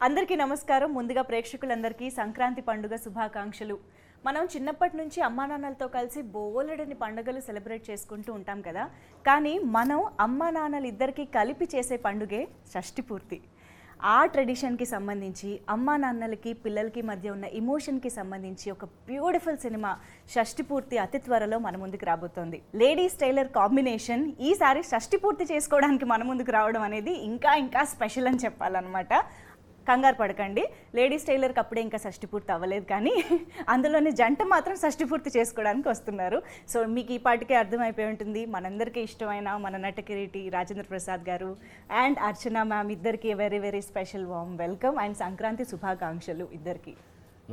అందరికీ నమస్కారం. ముందుగా ప్రేక్షకులందరికీ సంక్రాంతి పండుగ శుభాకాంక్షలు. మనం చిన్నప్పటి నుంచి అమ్మా నాన్నలతో కలిసి బోలెడని పండుగలు సెలబ్రేట్ చేసుకుంటూ ఉంటాం కదా. కానీ మనం అమ్మా నాన్నలు ఇద్దరికీ కలిపి చేసే పండుగే షష్ఠి పూర్తి. ఆ ట్రెడిషన్కి సంబంధించి అమ్మా నాన్నలకి పిల్లలకి మధ్య ఉన్న ఎమోషన్కి సంబంధించి ఒక బ్యూటిఫుల్ సినిమా షష్ఠి పూర్తి అతి త్వరలో మన ముందుకు రాబోతోంది. లేడీస్ టైలర్ కాంబినేషన్ ఈసారి షష్ఠి పూర్తి చేసుకోవడానికి మన ముందుకు రావడం అనేది ఇంకా స్పెషల్ అని చెప్పాలన్నమాట. కంగారు పడకండి, లేడీస్ టైలర్కి అప్పుడే ఇంకా షష్ఠి పూర్తి అవ్వలేదు, కానీ అందులోని జంట మాత్రం షష్ఠి పూర్తి చేసుకోవడానికి వస్తున్నారు. సో మీకు ఈ పాటికే అర్థమైపోయి ఉంటుంది, మనందరికీ ఇష్టమైన మన నటకిరీటి రాజేంద్ర ప్రసాద్ గారు అండ్ అర్చన మ్యామ్ ఇద్దరికి very special warm welcome and Sankranti శుభాకాంక్షలు ఇద్దరికి.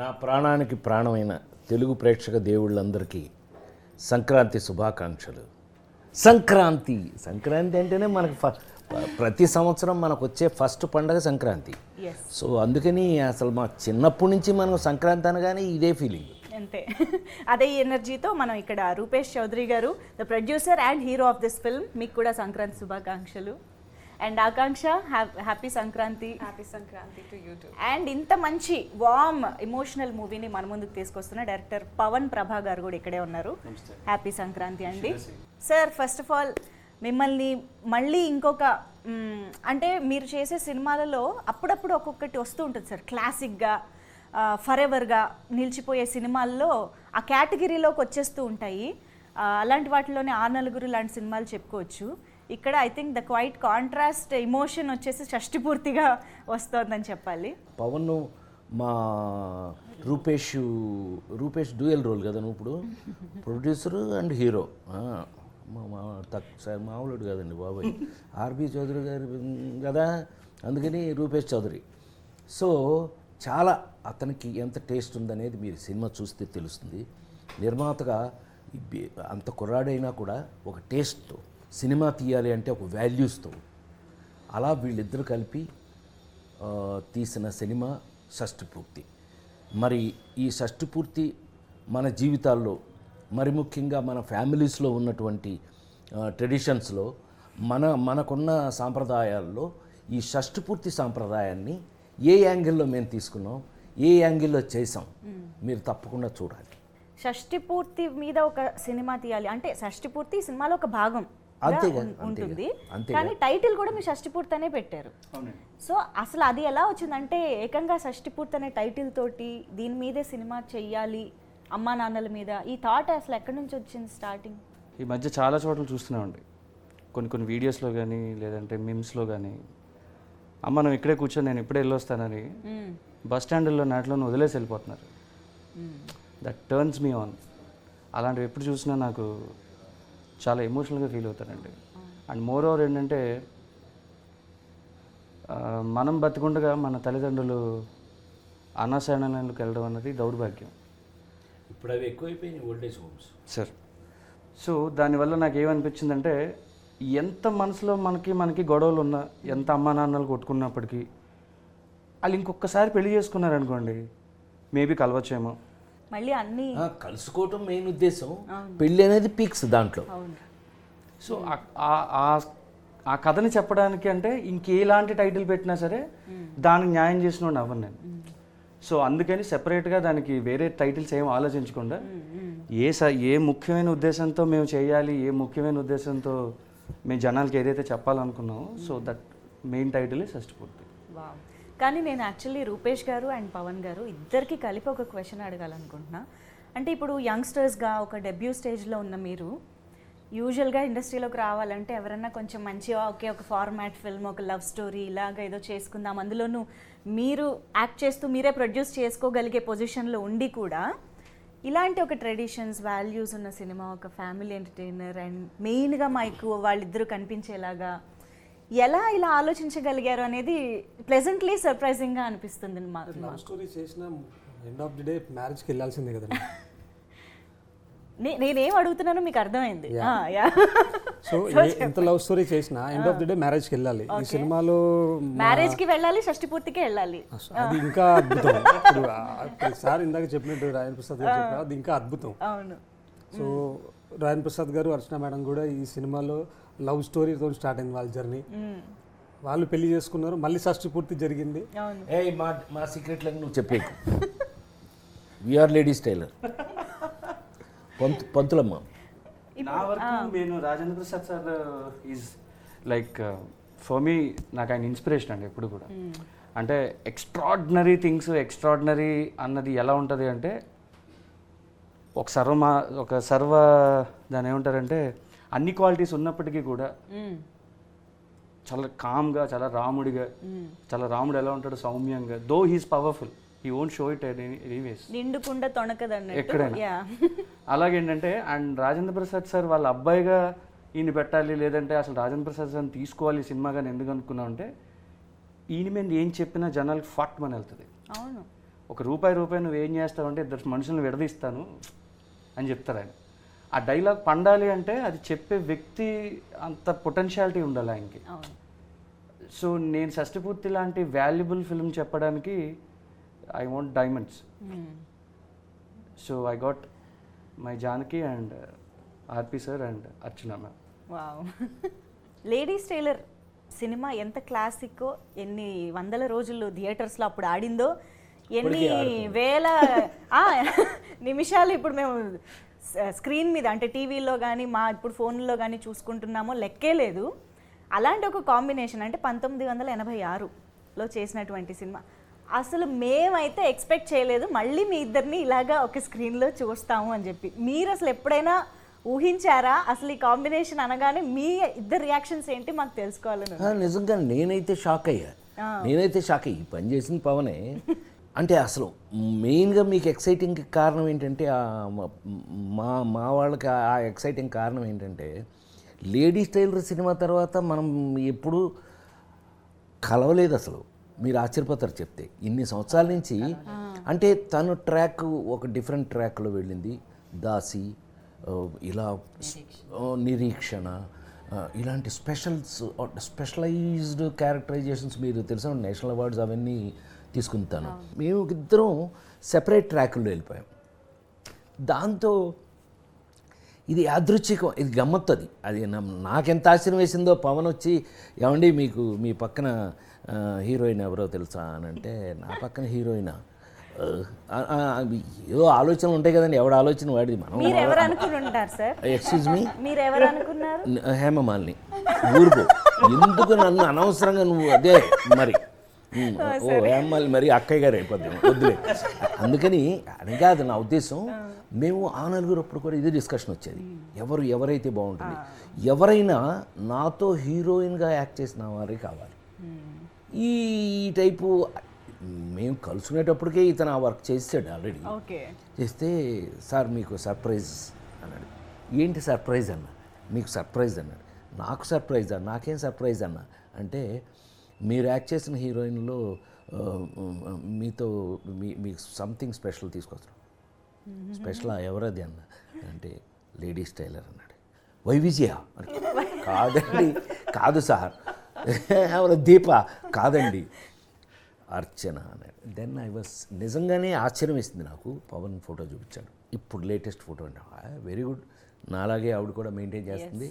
నా ప్రాణానికి ప్రాణమైన తెలుగు ప్రేక్షక దేవుళ్ళందరికీ సంక్రాంతి శుభాకాంక్షలు. సంక్రాంతి అంటేనే మనకు ప్రతి సంవత్సరం మనకు వచ్చే ఫస్ట్ పండగ సంక్రాంతి. సో అందుకని అసలు మా చిన్నప్పటి నుంచి మనం సంక్రాంతి అనగానే ఇదే ఫీలింగ్, అంతే. అదే ఎనర్జీతో మనం ఇక్కడ రూపేష్ చౌదరి గారు, the producer and hero of this film, మీకు కూడా సంక్రాంతి శుభాకాంక్షలు. And Akanksha, happy Sankranti. Happy Sankranti to you two. And ఇంత మంచి వార్మ్ ఎమోషనల్ మూవీని మన ముందుకు తీసుకొస్తున్న డైరెక్టర్ పవన్ ప్రభా గారు కూడా ఇక్కడే ఉన్నారు. హ్యాపీ సంక్రాంతి అండి. సార్, ఫస్ట్ ఆఫ్ ఆల్ మిమ్మల్ని మళ్ళీ ఇంకొక అంటే మీరు చేసే సినిమాలలో అప్పుడప్పుడు ఒక్కొక్కటి వస్తూ ఉంటుంది సార్, క్లాసిక్గా ఫర్ ఎవర్గా నిలిచిపోయే సినిమాల్లో ఆ కేటగిరీలోకి వచ్చేస్తూ ఉంటాయి. అలాంటి వాటిలోనే ఆ నలుగురు లాంటి సినిమాలు చెప్పుకోవచ్చు. ఇక్కడ I think the quiet contrast emotion వచ్చేసి షష్ఠి పూర్తిగా వస్తుందని చెప్పాలి. పవన్ మా రూపేష్ డ్యూయల్ రోల్ కదా నువ్వు ఇప్పుడు, ప్రొడ్యూసరు అండ్ హీరో. సార్ మామూలుడు కదండి బాబాయ్, ఆర్బి చౌదరి గారు కదా, అందుకని రూపేష్ చౌదరి. సో చాలా అతనికి ఎంత టేస్ట్ ఉందనేది మీరు సినిమా చూస్తే తెలుస్తుంది. నిర్మాతగా అంత కుర్రాడైనా కూడా ఒక టేస్ట్తో సినిమా తీయాలి అంటే ఒక వాల్యూస్తో అలా వీళ్ళిద్దరూ కలిపి తీసిన సినిమా షష్ఠి పూర్తి. మరి ఈ షష్ఠి పూర్తి మన జీవితాల్లో, మరి ముఖ్యంగా మన ఫ్యామిలీస్లో ఉన్నటువంటి ట్రెడిషన్స్లో మనకున్న సాంప్రదాయాల్లో ఈ షష్ఠి పూర్తి సాంప్రదాయాన్ని ఏ యాంగిల్లో మేము తీసుకున్నాం, ఏ యాంగిల్లో చేసాం, మీరు తప్పకుండా చూడాలి. షష్ఠి పూర్తి మీద ఒక సినిమా తీయాలి అంటే షష్ఠి పూర్తి సినిమాలో ఒక భాగం ఉంటుంది, కానీ టైటిల్ కూడా మీరు షష్ఠి పూర్తి అనే పెట్టారు. సో అసలు అది ఎలా వచ్చిందంటే, ఏకంగా షష్ఠి పూర్తి అనే టైటిల్ తోటి దీని మీదే సినిమా చెయ్యాలి అమ్మా నాన్నల మీద, ఈ థాట్ అసలు ఎక్కడి నుంచి వచ్చింది స్టార్టింగ్? ఈ మధ్య చాలా చోట్ల చూస్తున్నామండి, కొన్ని వీడియోస్లో కానీ లేదంటే మిమ్స్లో కానీ, అమ్మ మనం ఇక్కడే కూర్చొని నేను ఇప్పుడే వెళ్ళొస్తానని బస్ స్టాండ్లో నాటిలో వదిలేసి వెళ్ళిపోతున్నారు. That turns me on. అలాంటివి ఎప్పుడు చూసినా నాకు చాలా ఎమోషనల్గా ఫీల్ అవుతానండి. అండ్ మోర్ ఓవర్ ఏంటంటే, మనం బతికుండగా మన తల్లిదండ్రులు అనాశరణలకు వెళ్ళడం అన్నది దౌర్భాగ్యం. ఇప్పుడు అవి ఎక్కువైపోయినాయి ఓల్డేజ్ హోమ్స్ సార్. సో దానివల్ల నాకు ఏమనిపించిందంటే, ఎంత మనసులో మనకి గొడవలు ఉన్నా, ఎంత అమ్మా నాన్నలు కొట్టుకున్నప్పటికీ వాళ్ళు ఇంకొకసారి పెళ్లి చేసుకున్నారనుకోండి, మేబీ కలవచ్చేమో. మళ్ళీ అన్నీ కలుసుకోవటం మెయిన్ ఉద్దేశం, పెళ్ళి అనేది పీక్స్ దాంట్లో. సో ఆ కథని చెప్పడానికి అంటే ఇంకేలాంటి టైటిల్ పెట్టినా సరే దానికి న్యాయం చేసిన అవ్వను నేను. సో అందుకని సెపరేట్గా దానికి వేరే టైటిల్స్ ఏం ఆలోచించకుండా ఏ ముఖ్యమైన ఉద్దేశంతో మేము చేయాలి, ఏ ముఖ్యమైన ఉద్దేశంతో మేము జనాలకి ఏదైతే చెప్పాలనుకున్నామో, సో దట్ మెయిన్ టైటిల్ షష్ఠి పూర్తి. కానీ నేను యాక్చువల్లీ రూపేష్ గారు అండ్ పవన్ గారు ఇద్దరికి కలిపి ఒక క్వశ్చన్ అడగాలనుకుంటున్నా. అంటే ఇప్పుడు యంగ్స్టర్స్గా ఒక డెబ్యూ స్టేజ్లో ఉన్న మీరు, యూజువల్గా ఇండస్ట్రీలోకి రావాలంటే ఎవరన్నా కొంచెం మంచిగా ఒక ఫార్మాట్ ఫిల్మ్, ఒక లవ్ స్టోరీ ఇలాగ ఏదో చేసుకుందాం, అందులోనూ మీరు యాక్ట్ చేస్తూ మీరే ప్రొడ్యూస్ చేసుకోగలిగే పొజిషన్లో ఉండి కూడా ఇలాంటి ఒక ట్రెడిషన్స్ వాల్యూస్ ఉన్న సినిమా, ఒక ఫ్యామిలీ ఎంటర్టైనర్ అండ్ మెయిన్గా మాకు వాళ్ళిద్దరూ కనిపించేలాగా ఎలా ఇలా ఆలోచించగలిగారు అనేది ప్లెజెంట్లీ సర్ప్రైజింగ్గా అనిపిస్తుంది మాకు. లవ్ స్టోరీ చేసిన ఎండ్ ఆఫ్ ది డే మ్యారేజ్కి వెళ్ళాల్సిందే కదా. నేనేం అడుగుతున్నానో మీకు అర్థమైంది. సో ఎంత లవ్ స్టోరీ చేసినా ఎండ్ ఆఫ్ ది డే మ్యారేజ్కి వెళ్ళాలి. ఈ సినిమాలో మ్యారేజ్కి వెళ్ళాలి, షష్ఠి పూర్తికి వెళ్ళాలి. అది ఇంకా అద్భుతం. ఇప్పుడు సార్ ఇందాక చెప్పినట్టు రాజేంద్ర ప్రసాద్ గారు చెప్పారు, అది ఇంకా అద్భుతం. అవును. సో రాజేంద్ర ప్రసాద్ గారు, అర్చన మేడం కూడా ఈ సినిమాలో లవ్ స్టోరీతో స్టార్ట్ అయింది వాళ్ళ జర్నీ. వాళ్ళు పెళ్లి చేసుకున్నారు, మళ్ళీ షష్ఠి పూర్తి జరిగింది. అవును. ఏ మా సీక్రెట్లకు నువ్వు చెప్పేకు. We are ladies tailor. పంతులమ్మ. నా వరకు నేను Rajendra Prasad sir is like for me నాకు ఆయన ఇన్స్పిరేషన్ అండి ఎప్పుడు కూడా. అంటే ఎక్స్ట్రాడినరీ థింగ్స్, ఎక్స్ట్రాడినరీ అన్నది ఎలా ఉంటుంది అంటే ఒక సర్వ దాని ఏమంటారంటే అన్ని క్వాలిటీస్ ఉన్నప్పటికీ కూడా చాలా కామ్గా, చాలా రాముడిగా, చాలా రాముడు ఎలా ఉంటాడు సౌమ్యంగా, though he's powerful, he won't show it anyways, నిండుకుండా తొణకదన్నట్టు. ఎక్కడైనా. అలాగేంటంటే అండ్ రాజేంద్ర ప్రసాద్ సార్ వాళ్ళ అబ్బాయిగా ఈయన పెట్టాలి, లేదంటే అసలు రాజేంద్ర ప్రసాద్ సార్ని తీసుకోవాలి సినిమాగా ఎందుకు అనుకున్నాం అంటే ఈయన మీద ఏం చెప్పినా జనాలకి ఫట్ మన వెళ్తుంది. అవును. ఒక రూపాయి నువ్వు ఏం చేస్తావు అంటే ఇద్దరు మనుషులను విడదీస్తాను అని చెప్తారు ఆయన. ఆ డైలాగ్ పండాలి అంటే అది చెప్పే వ్యక్తి అంత పొటెన్షియాలిటీ ఉండాలి ఆయనకి. సో నేను షష్ఠిపూర్తి లాంటి వాల్యుబుల్ ఫిల్మ్ చెప్పడానికి I want diamonds. So I got my Janaki and RP sir and Archana ma'am. Wow. Ladies tailor cinema ఎంత క్లాసిక్కో, ఎన్ని వందల రోజులు థియేటర్స్లో అప్పుడు ఆడిందో, ఎన్ని వేల నిమిషాలు ఇప్పుడు మేము స్క్రీన్ మీద అంటే టీవీలో కానీ ఇప్పుడు ఫోన్లో కానీ చూసుకుంటున్నామో లెక్కే లేదు. అలాంటి ఒక కాంబినేషన్ అంటే 1986లో చేసినటువంటి సినిమా. అసలు మేమైతే ఎక్స్పెక్ట్ చేయలేదు మళ్ళీ మీ ఇద్దరిని ఇలాగా ఒక స్క్రీన్లో చూస్తాము అని చెప్పి. మీరు అసలు ఎప్పుడైనా ఊహించారా? అసలు ఈ కాంబినేషన్ అనగానే మీ ఇద్దరు రియాక్షన్స్ ఏంటి మాకు తెలుసుకోవాలని. నిజంగా నేనైతే షాక్ అయ్యా. ఈ పని చేసిన పవనే. అంటే అసలు మెయిన్గా మీకు ఎక్సైటింగ్ కారణం ఏంటంటే మా వాళ్ళకి ఆ ఎక్సైటింగ్ కారణం ఏంటంటే లేడీస్ టైలర్ సినిమా తర్వాత మనం ఎప్పుడూ కలవలేదు అసలు. మీరు ఆశ్చర్యపోతారు చెప్తే. ఇన్ని సంవత్సరాల నుంచి అంటే తను ట్రాక్ ఒక డిఫరెంట్ ట్రాక్లో వెళ్ళింది. దాసి, ఇలా నిరీక్షణ, ఇలాంటి స్పెషలైజ్డ్ క్యారెక్టరైజేషన్స్ మీరు తెలిసిన నేషనల్ అవార్డ్స్ అవన్నీ తీసుకుంటాను. మేము ఇద్దరం సెపరేట్ ట్రాక్లో వెళ్ళిపోయాం. దాంతో ఇది యాదృచ్ఛికం, ఇది గమ్మత్తు. అది నాకెంత ఆశ్చర్యం వేసిందో. పవన్ వచ్చి ఏమండి మీకు మీ పక్కన హీరోయిన్ ఎవరో తెలుసా అని అంటే, నా పక్కన హీరోయినా? ఏదో ఆలోచనలు ఉంటాయి కదండి, ఎవడ ఆలోచన వాడిది. మనం ఎక్స్క్యూజ్ మీ, హేమమాలిని ఊరుకో, ఎందుకు నన్ను అనవసరంగా నువ్వు అదే మరి హేమమాలిని మరి అక్కయ్య గారు అయిపోద్దాం వద్దులే. అందుకని అని కాదు నా ఉద్దేశం. మేము ఆ నలుగురు అప్పుడు కూడా ఇదే డిస్కషన్ వచ్చేది, ఎవరైతే బాగుంటుంది. ఎవరైనా నాతో హీరోయిన్గా యాక్ట్ చేసిన వారే కావాలి. ఈ టైపు మేము కలుసుకునేటప్పటికే ఇతను ఆ వర్క్ చేసాడు ఆల్రెడీ. చేస్తే సార్ మీకు సర్ప్రైజ్ అన్నాడు. ఏంటి సర్ప్రైజ్ అన్న? మీకు సర్ప్రైజ్ అన్నాడు. నాకు సర్ప్రైజ్ అన్న? నాకేం సర్ప్రైజ్ అన్న అంటే, మీరు యాక్ట్ చేసిన హీరోయిన్లో మీతో మీకు సంథింగ్ స్పెషల్ తీసుకొస్తాం. స్పెషల్ ఎవరది అన్న అంటే, లేడీస్ టైలర్ అన్నాడు. వైవిజయ కాదండి, కాదు సార్. ఎవరు? దీప కాదండి, అర్చన అన్నాడు. దెన్ ఐ వాస్ నిజంగానే ఆశ్చర్యం వేసింది నాకు. పవన్ ఫోటో చూపించాడు, ఇప్పుడు లేటెస్ట్ ఫోటో అంటే వెరీ గుడ్. నాలాగే ఆవిడ కూడా మెయింటైన్ చేస్తుంది.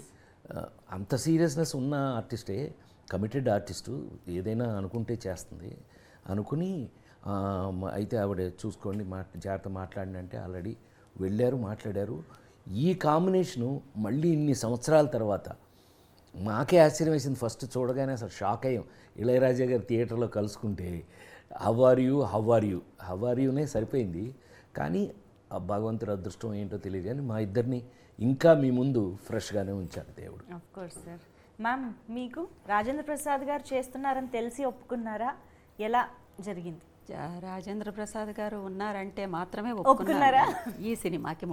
అంత సీరియస్నెస్ ఉన్న ఆర్టిస్టే, కమిటెడ్ ఆర్టిస్టు, ఏదైనా అనుకుంటే చేస్తుంది అనుకుని. అయితే ఆవిడ చూసుకోండి జాగ్రత్త మాట్లాడిన అంటే ఆల్రెడీ వెళ్ళారు, మాట్లాడారు. ఈ కాంబినేషను మళ్ళీ ఇన్ని సంవత్సరాల తర్వాత మాకే ఆశ్చర్యం వేసింది. ఫస్ట్ చూడగానే అసలు షాక్ అయ్యాం. ఇళయరాజా గారు థియేటర్లో కలుసుకుంటే హవ్ ఆర్ యూనే సరిపోయింది. కానీ ఆ భగవంతుడి అదృష్టం ఏంటో తెలియదు కానీ మా ఇద్దరిని ఇంకా మీ ముందు ఫ్రెష్గానే ఉంచాడు దేవుడు. Of course sir. మ్యామ్, మీకు రాజేంద్ర ప్రసాద్ గారు చేస్తున్నారని తెలిసి ఒప్పుకున్నారా? ఎలా జరిగింది? రాజేంద్ర ప్రసాద్ గారు ఉన్నారంటే మాత్రమే ఒప్పుకున్నారా? ఈ సినిమాకి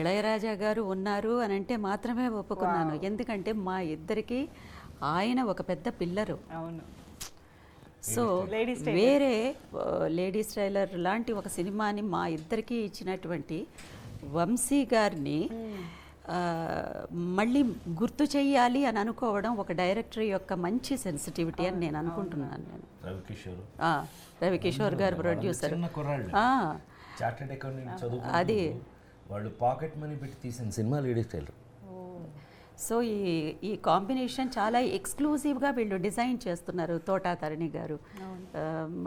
ఇళయరాజా గారు ఉన్నారు అని అంటే మాత్రమే ఒప్పుకున్నాను. ఎందుకంటే మా ఇద్దరికి ఆయన ఒక పెద్ద పిల్లరు. అవును. సో వేరే లేడీస్ టైలర్ లాంటి ఒక సినిమాని మా ఇద్దరికి ఇచ్చినటువంటి వంశీ గారిని మళ్ళీ గుర్తు చెయ్యాలి అని అనుకోవడం ఒక డైరెక్టర్ యొక్క మంచి సెన్సిటివిటీ అని నేను అనుకుంటున్నాను. నేను రవికిషోర్ గారు ప్రొడ్యూసర్. అది వాళ్ళు పాకెట్ మనీ పెట్టి తీసిన సినిమా లేడీస్ టైలర్. సో ఈ కాంబినేషన్ చాలా ఎక్స్క్లూజివ్గా వీళ్ళు డిజైన్ చేస్తున్నారు. తోటా తరణి గారు,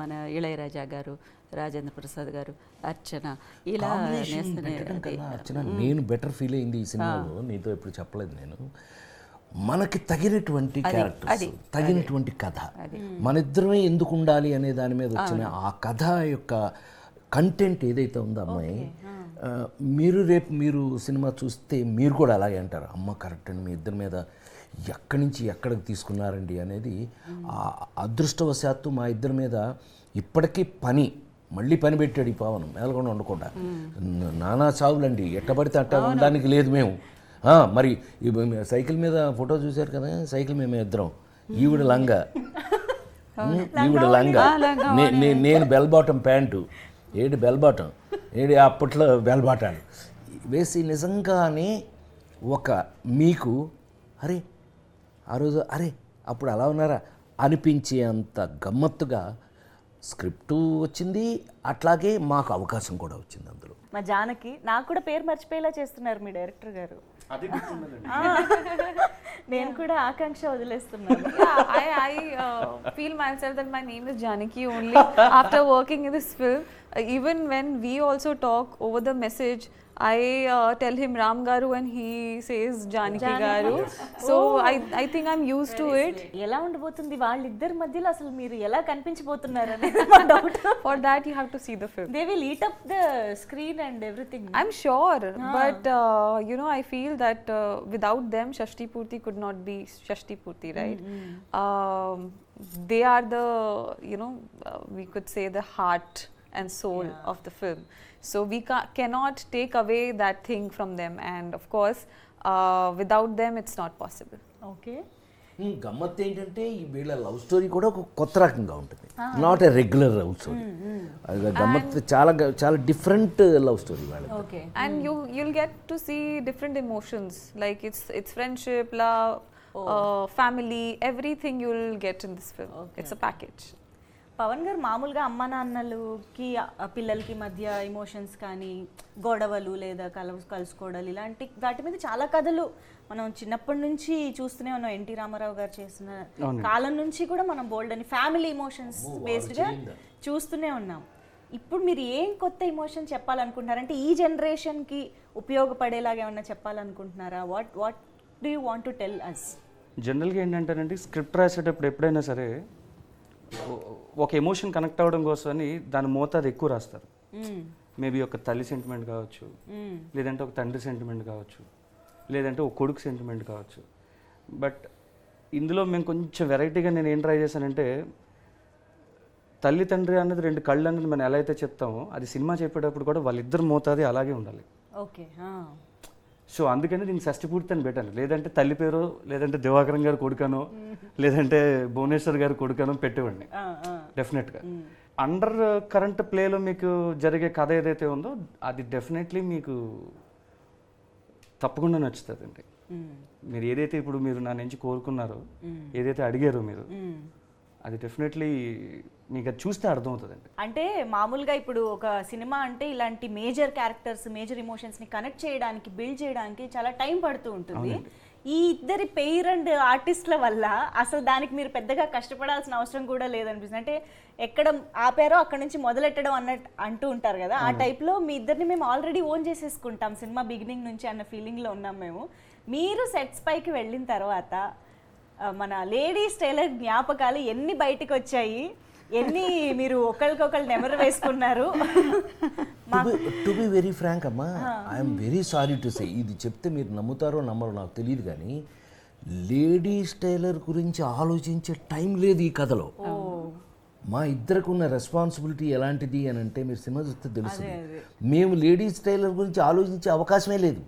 మన ఇళయరాజా గారు, రాజేంద్ర ప్రసాద్ గారు, అర్చన, ఇలా అర్చన నేను బెటర్ ఫీల్ అయింది ఈ సినిమాలో, నీతో ఎప్పుడు చెప్పలేదు నేను. మనకి తగినటువంటి క్యారెక్టర్స్, తగినటువంటి కథ, మన ఇద్దరమే ఎందుకు ఉండాలి అనే దాని మీద వచ్చిన ఆ కథ యొక్క కంటెంట్ ఏదైతే ఉందో అమ్మాయి, రేపు మీరు సినిమా చూస్తే మీరు కూడా అలాగే అంటారు, అమ్మ కరెక్ట్ అండి, మీ ఇద్దరి మీద ఎక్కడి నుంచి ఎక్కడికి తీసుకున్నారండి అనేది. అదృష్టవశాత్తు మా ఇద్దరి మీద ఇప్పటికీ మళ్ళీ పని పెట్టాడు ఈ పవన్, మేలకుండా ఉండకుండా. నానా చావులండి, ఎట్టబడితే అట్ట ఉండడానికి లేదు మేము. మరి సైకిల్ మీద ఫోటో చూశారు కదా, సైకిల్ మేము ఇద్దరం, ఈవిడ లంగా, ఈవిడ లంగా, నేను బెల్ బాటం ప్యాంటు, ఏడు బెల్ బాటం, ఏడు అప్పట్లో బెల్ బాటాలు వేసి నిజంగానే ఒక మీకు అరే ఆ రోజు అరే అప్పుడు అలా ఉన్నారా అనిపించే అంత గమ్మత్తుగా స్క్రిప్టు వచ్చింది, అట్లాగే మాకు అవకాశం కూడా వచ్చింది అందులో. మా జానకి నాకు కూడా పేరు మర్చిపోయేలా చేస్తున్నారు మీ డైరెక్టర్ గారు. నేను కూడా ఆకాంక్ష వదిలేస్తున్నాను. I feel myself that my name is Janaki only after working in this film. Even when we also talk over the message, I tell him Ram Garu and he says Janaki Garu. So I think I'm used to it. ఎలా ఉండబోతుంది వాళ్ళిద్దరి మధ్యలో, అసలు మీరు ఎలా కనిపించబోతున్నారు అనేది మా doubt. For that you have to see the film. They will eat up the screen and everything. I'm sure, but you know, I feel that without them Shashti Purti could not be Shashti Purti, right? They are the, you know, we could say the heart and soul of the film. So we cannot take away that thing from them, and of course without them it's not possible. Okay. గమ్మత్ ఏంటంటే వీళ్ళ love story కూడా ఒక కొత్త రకంగా ఉంటుంది, not a regular love story. గమ్మత్ చాలా చాలా డిఫరెంట్ లవ్ స్టోరీ వాళ్ళది. Okay. And you'll get to see different emotions, like it's friendship, love, family, everything you'll get in this film. It's a package. Pawan గారు మామూలుగా అమ్మా నాన్నలకి పిల్లలకి మధ్య ఎమోషన్స్ కానీ గొడవలు లేదా కలుసుకోవడాలు ఇలాంటి వాటి మీద చాలా కథలు మనం చిన్నప్పటి నుంచి చూస్తూనే ఉన్నాం. ఎన్టీ రామారావు గారు చేసిన కాలం నుంచి కూడా మనం బోల్డ్ అని ఫ్యామిలీ ఎమోషన్స్ బేస్డ్గా చూస్తూనే ఉన్నాం. ఇప్పుడు మీరు ఏం కొత్త ఎమోషన్ చెప్పాలనుకుంటున్నారంటే ఈ జనరేషన్కి ఉపయోగపడేలాగా ఏమన్నా చెప్పాలనుకుంటున్నారా? What do you want to tell us? జనరల్గా ఏంటంటేనండి, స్క్రిప్ట్ రాసేటప్పుడు ఎప్పుడైనా సరే ఒక ఎమోషన్ కనెక్ట్ అవ్వడం కోసమని దాని మోతాదు ఎక్కువ రాస్తారు. మేబీ ఒక తల్లి సెంటిమెంట్ కావచ్చు, లేదంటే ఒక తండ్రి సెంటిమెంట్ కావచ్చు, లేదంటే ఒక కొడుకు సెంటిమెంట్ కావచ్చు. బట్ ఇందులో మేము కొంచెం వెరైటీగా నేను ఏం ట్రై చేశానంటే, తల్లి తండ్రి అన్నది రెండు కళ్ళు అన్నది మనం ఎలా అయితే చెప్తామో, అది సినిమా చెప్పేటప్పుడు కూడా వాళ్ళిద్దరు మోతాది అలాగే ఉండాలి. ఓకే. సో అందుకని దీన్ని షష్టి పూర్తి అని పెట్టాను. లేదంటే తల్లి పేరు, లేదంటే దివాకరం గారు కొడుకనో, లేదంటే భువనేశ్వర్ గారు కొడుకనో పెట్టేవాడిని డెఫినెట్గా. అండర్ కరెంట్ ప్లేలో మీకు జరిగే కథ ఏదైతే ఉందో అది డెఫినెట్లీ మీకు తప్పకుండా నచ్చుతుందండి. మీరు ఏదైతే ఇప్పుడు మీరు నా నుంచి కోరుకున్నారో, ఏదైతే అడిగారో మీరు, అది డెఫినెట్లీ మీకు అది చూస్తే అర్థమవుతుందండి. అంటే మామూలుగా ఇప్పుడు ఒక సినిమా అంటే ఇలాంటి మేజర్ క్యారెక్టర్స్, మేజర్ ఎమోషన్స్ని కనెక్ట్ చేయడానికి, బిల్డ్ చేయడానికి చాలా టైం పడుతూ ఉంటుంది. ఈ ఇద్దరి పెయిర్ అండ్ ఆర్టిస్ట్ల వల్ల అసలు దానికి మీరు పెద్దగా కష్టపడాల్సిన అవసరం కూడా లేదనిపిస్తుంది. అంటే ఎక్కడ ఆపారో అక్కడ నుంచి మొదలెట్టడం అంటూ ఉంటారు కదా, ఆ టైప్లో మీ ఇద్దరిని మేము ఆల్రెడీ ఓన్ చేసేసుకుంటాం సినిమా బిగినింగ్ నుంచి అన్న ఫీలింగ్లో ఉన్నాం మేము. మీరు సెట్స్ పైకి వెళ్ళిన తర్వాత మన లేడీస్ టైలర్ జ్ఞాపకాలు ఎన్ని బయటకు వచ్చాయి, ఎన్ని మీరు ఒకరికొకరు నెమరు వేసుకున్నారు? టు బి వెరీ ఫ్రాంక్ అమ్మా, I'm very sorry to say, ఇది చెప్తే మీరు నమ్ముతారో నమ్మరో నాకు తెలియదు, కానీ లేడీస్ టైలర్ గురించి ఆలోచించే టైం లేదు ఈ కథలో. మా ఇద్దరికి ఉన్న రెస్పాన్సిబిలిటీ ఎలాంటిది అని అంటే మీరు సినిమా చూస్తే తెలుస్తుంది. మేము లేడీస్ టైలర్ గురించి ఆలోచించే అవకాశమే లేదు.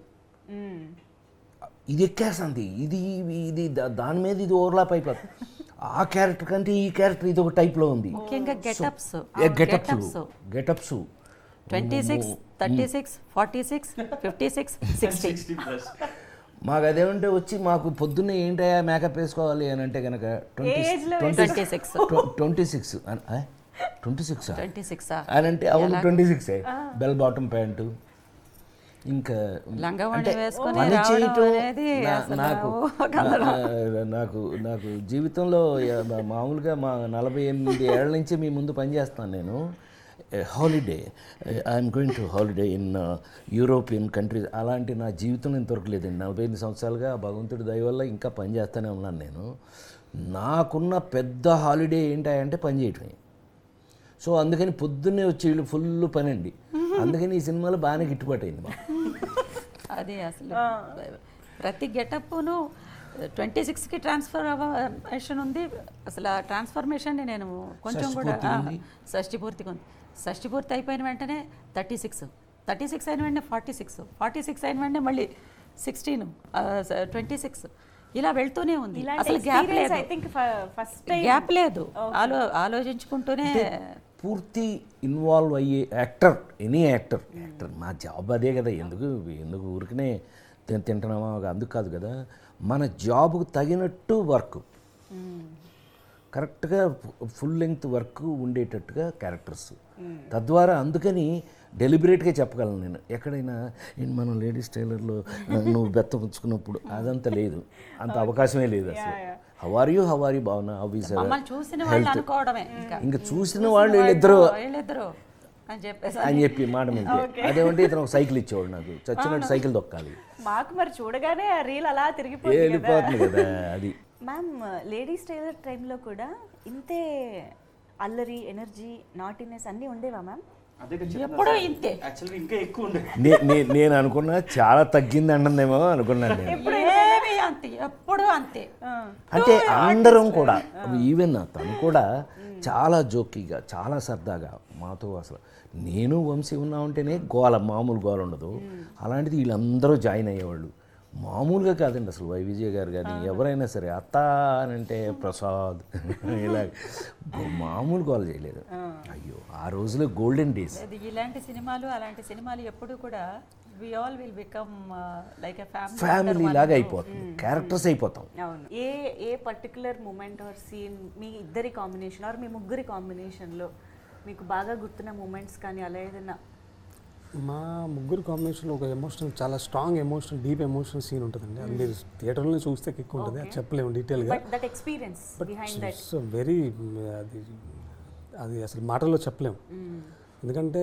ఇది ఎక్కేస్తుంది, ఇది దాని మీద ఇది ఓవర్లాప్ అయిపోతుంది. ఆ క్యారెక్టర్ కంటే ఈ క్యారెక్టర్ ఇది ఒక టైప్లో ఉంది. ముఖ్యంగా గెటప్స్ 26, 36, 46, 56, 60. మాకు అదేమంటే వచ్చి మాకు పొద్దున్నే ఏంటయ్యా మేకప్ వేసుకోవాలి అని అంటే కనుక 26 అని అంటే అవును 26 బెల్ బాటమ్ ప్యాంటు, ఇంకా లంగావోణి అంటే వేసుకొని పని రావడం చేయటం అనేది అసలు నాకు నాకు జీవితంలో మామూలుగా మా 48 ఏళ్ల నుంచి మీ ముందు పనిచేస్తాను నేను. Holiday, I'm going to holiday in European countries, అలాంటి నా జీవితంలో ఇంతవరకు లేదండి. 48 సంవత్సరాలుగా భగవంతుడి దయ వల్ల ఇంకా పని చేస్తూనే ఉన్నాను నేను. నాకున్న పెద్ద హాలిడే ఏంటంటే పని చేయటమే. సో అందుకని పొద్దున్నే వచ్చి వీళ్ళు ఫుల్ పని అండి. అందుకని ఈ సినిమాలో బాగానే గిట్టుబాటు అయింది మాకు. అది అసలు ప్రతి గెటప్ను 26కి ట్రాన్స్ఫర్మేషన్ ఉంది. అసలు ఆ ట్రాన్స్ఫర్మేషన్ని నేను కొంచెం కూడా షష్ఠి పూర్తిగా ఉంది. షష్ఠి పూర్తి అయిపోయిన వెంటనే 36 అయిన వెంటనే 46 అయిన వెంటనే మళ్ళీ 16, 26 ఇలా వెళ్తూనే ఉంది. అసలు గ్యాప్ లేదు. ఆలోచించుకుంటూనే పూర్తి ఇన్వాల్వ్ అయ్యే యాక్టర్, ఎనీ యాక్టర్ మా జాబ్ అదే కదా. ఎందుకు ఊరికనే తింటున్నామా అందుకు కాదు కదా. మన జాబ్కు తగినట్టు వర్క్, కరెక్ట్గా ఫుల్ లెంగ్త్ వర్క్ ఉండేటట్టుగా క్యారెక్టర్స్. తద్వారా అందుకని డెలిబరేట్గా చెప్పగలను నేను. ఎక్కడైనా మనం లేడీస్ టైలర్లో నువ్వు బెత్త పుచ్చుకున్నప్పుడు అదంతా లేదు, అంత అవకాశమే లేదు అసలు. హౌ ఆర్ యూ భావన, ఇంకా చూసిన వాళ్ళు వీళ్ళిద్దరు అని చెప్పి మాట మీద అదేమంటే ఇతను ఒక సైకిల్ ఇచ్చేవాడు నాకు, చచ్చినట్టు సైకిల్ దొక్కాలి మాకు. మరి చూడగానే ఆ రీల్ అలా వెళ్ళిపోతుంది కదా అది. మ్యామ్ లేడీస్ టైలర్ టైంలో కూడా ఇంతే అల్లరి, ఎనర్జీ, నాటినెస్ అన్నీ ఉండేవా మ్యామ్? ఎప్పుడూ ఇంతే. యాక్చువల్లీ ఇంకా ఎక్కువ ఉండే. నేను అనుకున్నా చాలా తగ్గింది అంటుందేమో అనుకున్నాను నేను. ఎప్పుడు అంతే. అంటే అందరం కూడా, ఈవెన్ తను కూడా చాలా జోకీగా, చాలా సరదాగా మాతో. అసలు నేను వంశీ ఉన్నా ఉంటేనే మామూలు గోల ఉండదు. అలాంటిది వీళ్ళందరూ జాయిన్ అయ్యేవాళ్ళు. మామూలుగా కాదండి అసలు. విజయ్ గారు కానీ ఎవరైనా సరే అత్త అని అంటే ప్రసాద్ ఇలా మామూలు గోల చేయలేదు. అయ్యో ఆ రోజులో గోల్డెన్ డేస్. ఇలాంటి సినిమాలు, అలాంటి సినిమాలు ఎప్పుడు కూడా we all will become like a family లాగా అయిపోతుంది, క్యారెక్టర్స్ అయిపోతాం. అవును. ఏ పర్టికులర్ మూమెంట్ ఆర్ సీన్ మీ ఇద్దరి కాంబినేషన్ ఆర్ మీ ముగ్గురి కాంబినేషన్లో మీకు బాగా గుర్తున్న మూమెంట్స్ కానీ అలా ఏదైనా? మా ముగ్గురు కాంబినేషన్లో ఒక ఎమోషనల్, చాలా strong emotional, deep emotional scene ఉంటుందండి. అది మీరు థియేటర్లో చూస్తే కిక్ ఉంటుంది, అది చెప్పలేము డీటెయిల్గా. బట్ ఇట్స్ వెరీ, అది అసలు మాటల్లో చెప్పలేము. ఎందుకంటే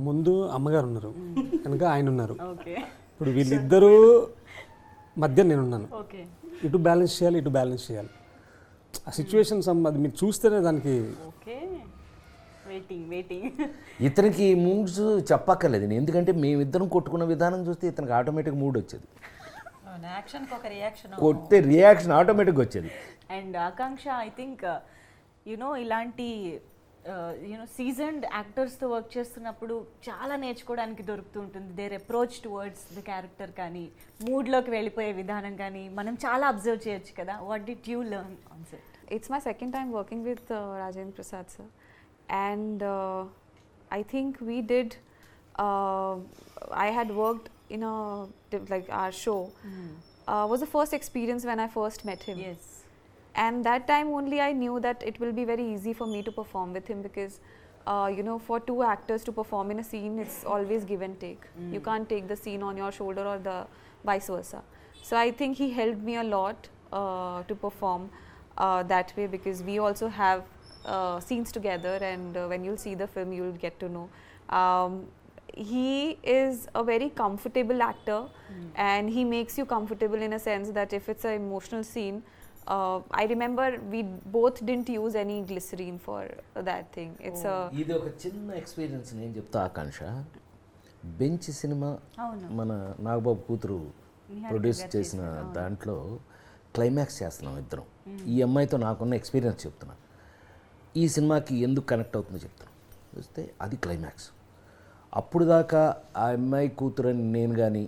ముందు అమ్మగారు ఉన్నారు, కనుక ఆయన ఉన్నారు. ఇప్పుడు వీళ్ళిద్దరూ మధ్య నేనున్నాను. ఇటు బ్యాలెన్స్ చేయాలి. ఆ సిచ్యువేషన్స్ అది మీరు చూస్తేనే దానికి ఇతనికి మూడ్స్ చెప్పక్కర్లేదు, ఎందుకంటే మేమిద్దరం కొట్టుకున్న విధానం చూస్తే ఇతనికి ఆటోమేటిక్ మూడ్ వచ్చేది. కొట్టే రియాక్షన్ ఆటోమేటిక్గా వచ్చేది. అండ్ ఆకాంక్ష, ఐ థింక్ ఇలాంటి సీజన్డ్ యాక్టర్స్తో వర్క్ చేస్తున్నప్పుడు చాలా నేర్చుకోవడానికి దొరుకుతూ ఉంటుంది. Their approach towards the character కానీ, మూడ్లోకి వెళ్ళిపోయే విధానం కానీ మనం చాలా అబ్జర్వ్ చేయొచ్చు కదా. What did you learn on set? It's my second time working with Rajendra Prasad sir, and I think we did. I had worked in like our show. Was the first experience when I first met him. Yes. And that time only I knew that it will be very easy for me to perform with him, because for two actors to perform in a scene, it's always give and take. You can't take the scene on your shoulder or the vice versa. So I think he helped me a lot to perform that way, because we also have scenes together, and when you'll see the film you'll get to know. He is a very comfortable actor, and he makes you comfortable in a sense that if it's an emotional scene, I remember we both didn't use any glycerine for that thing. It's ఇది ఒక చిన్న experience నేను చెప్తా ఆకాంక్ష. Bench cinema మన నాగబాబు కూతురు produce చేసిన దాంట్లో climax చేస్తున్నాం ఇద్దరం. ఈ అమ్మాయితో నాకున్న ఎక్స్పీరియన్స్ చెప్తున్నా. ఈ సినిమాకి ఎందుకు కనెక్ట్ అవుతుందో చెప్తాను. చూస్తే అది క్లైమాక్స్. అప్పుడు దాకా ఆ అమ్మాయి కూతురని నేను కానీ,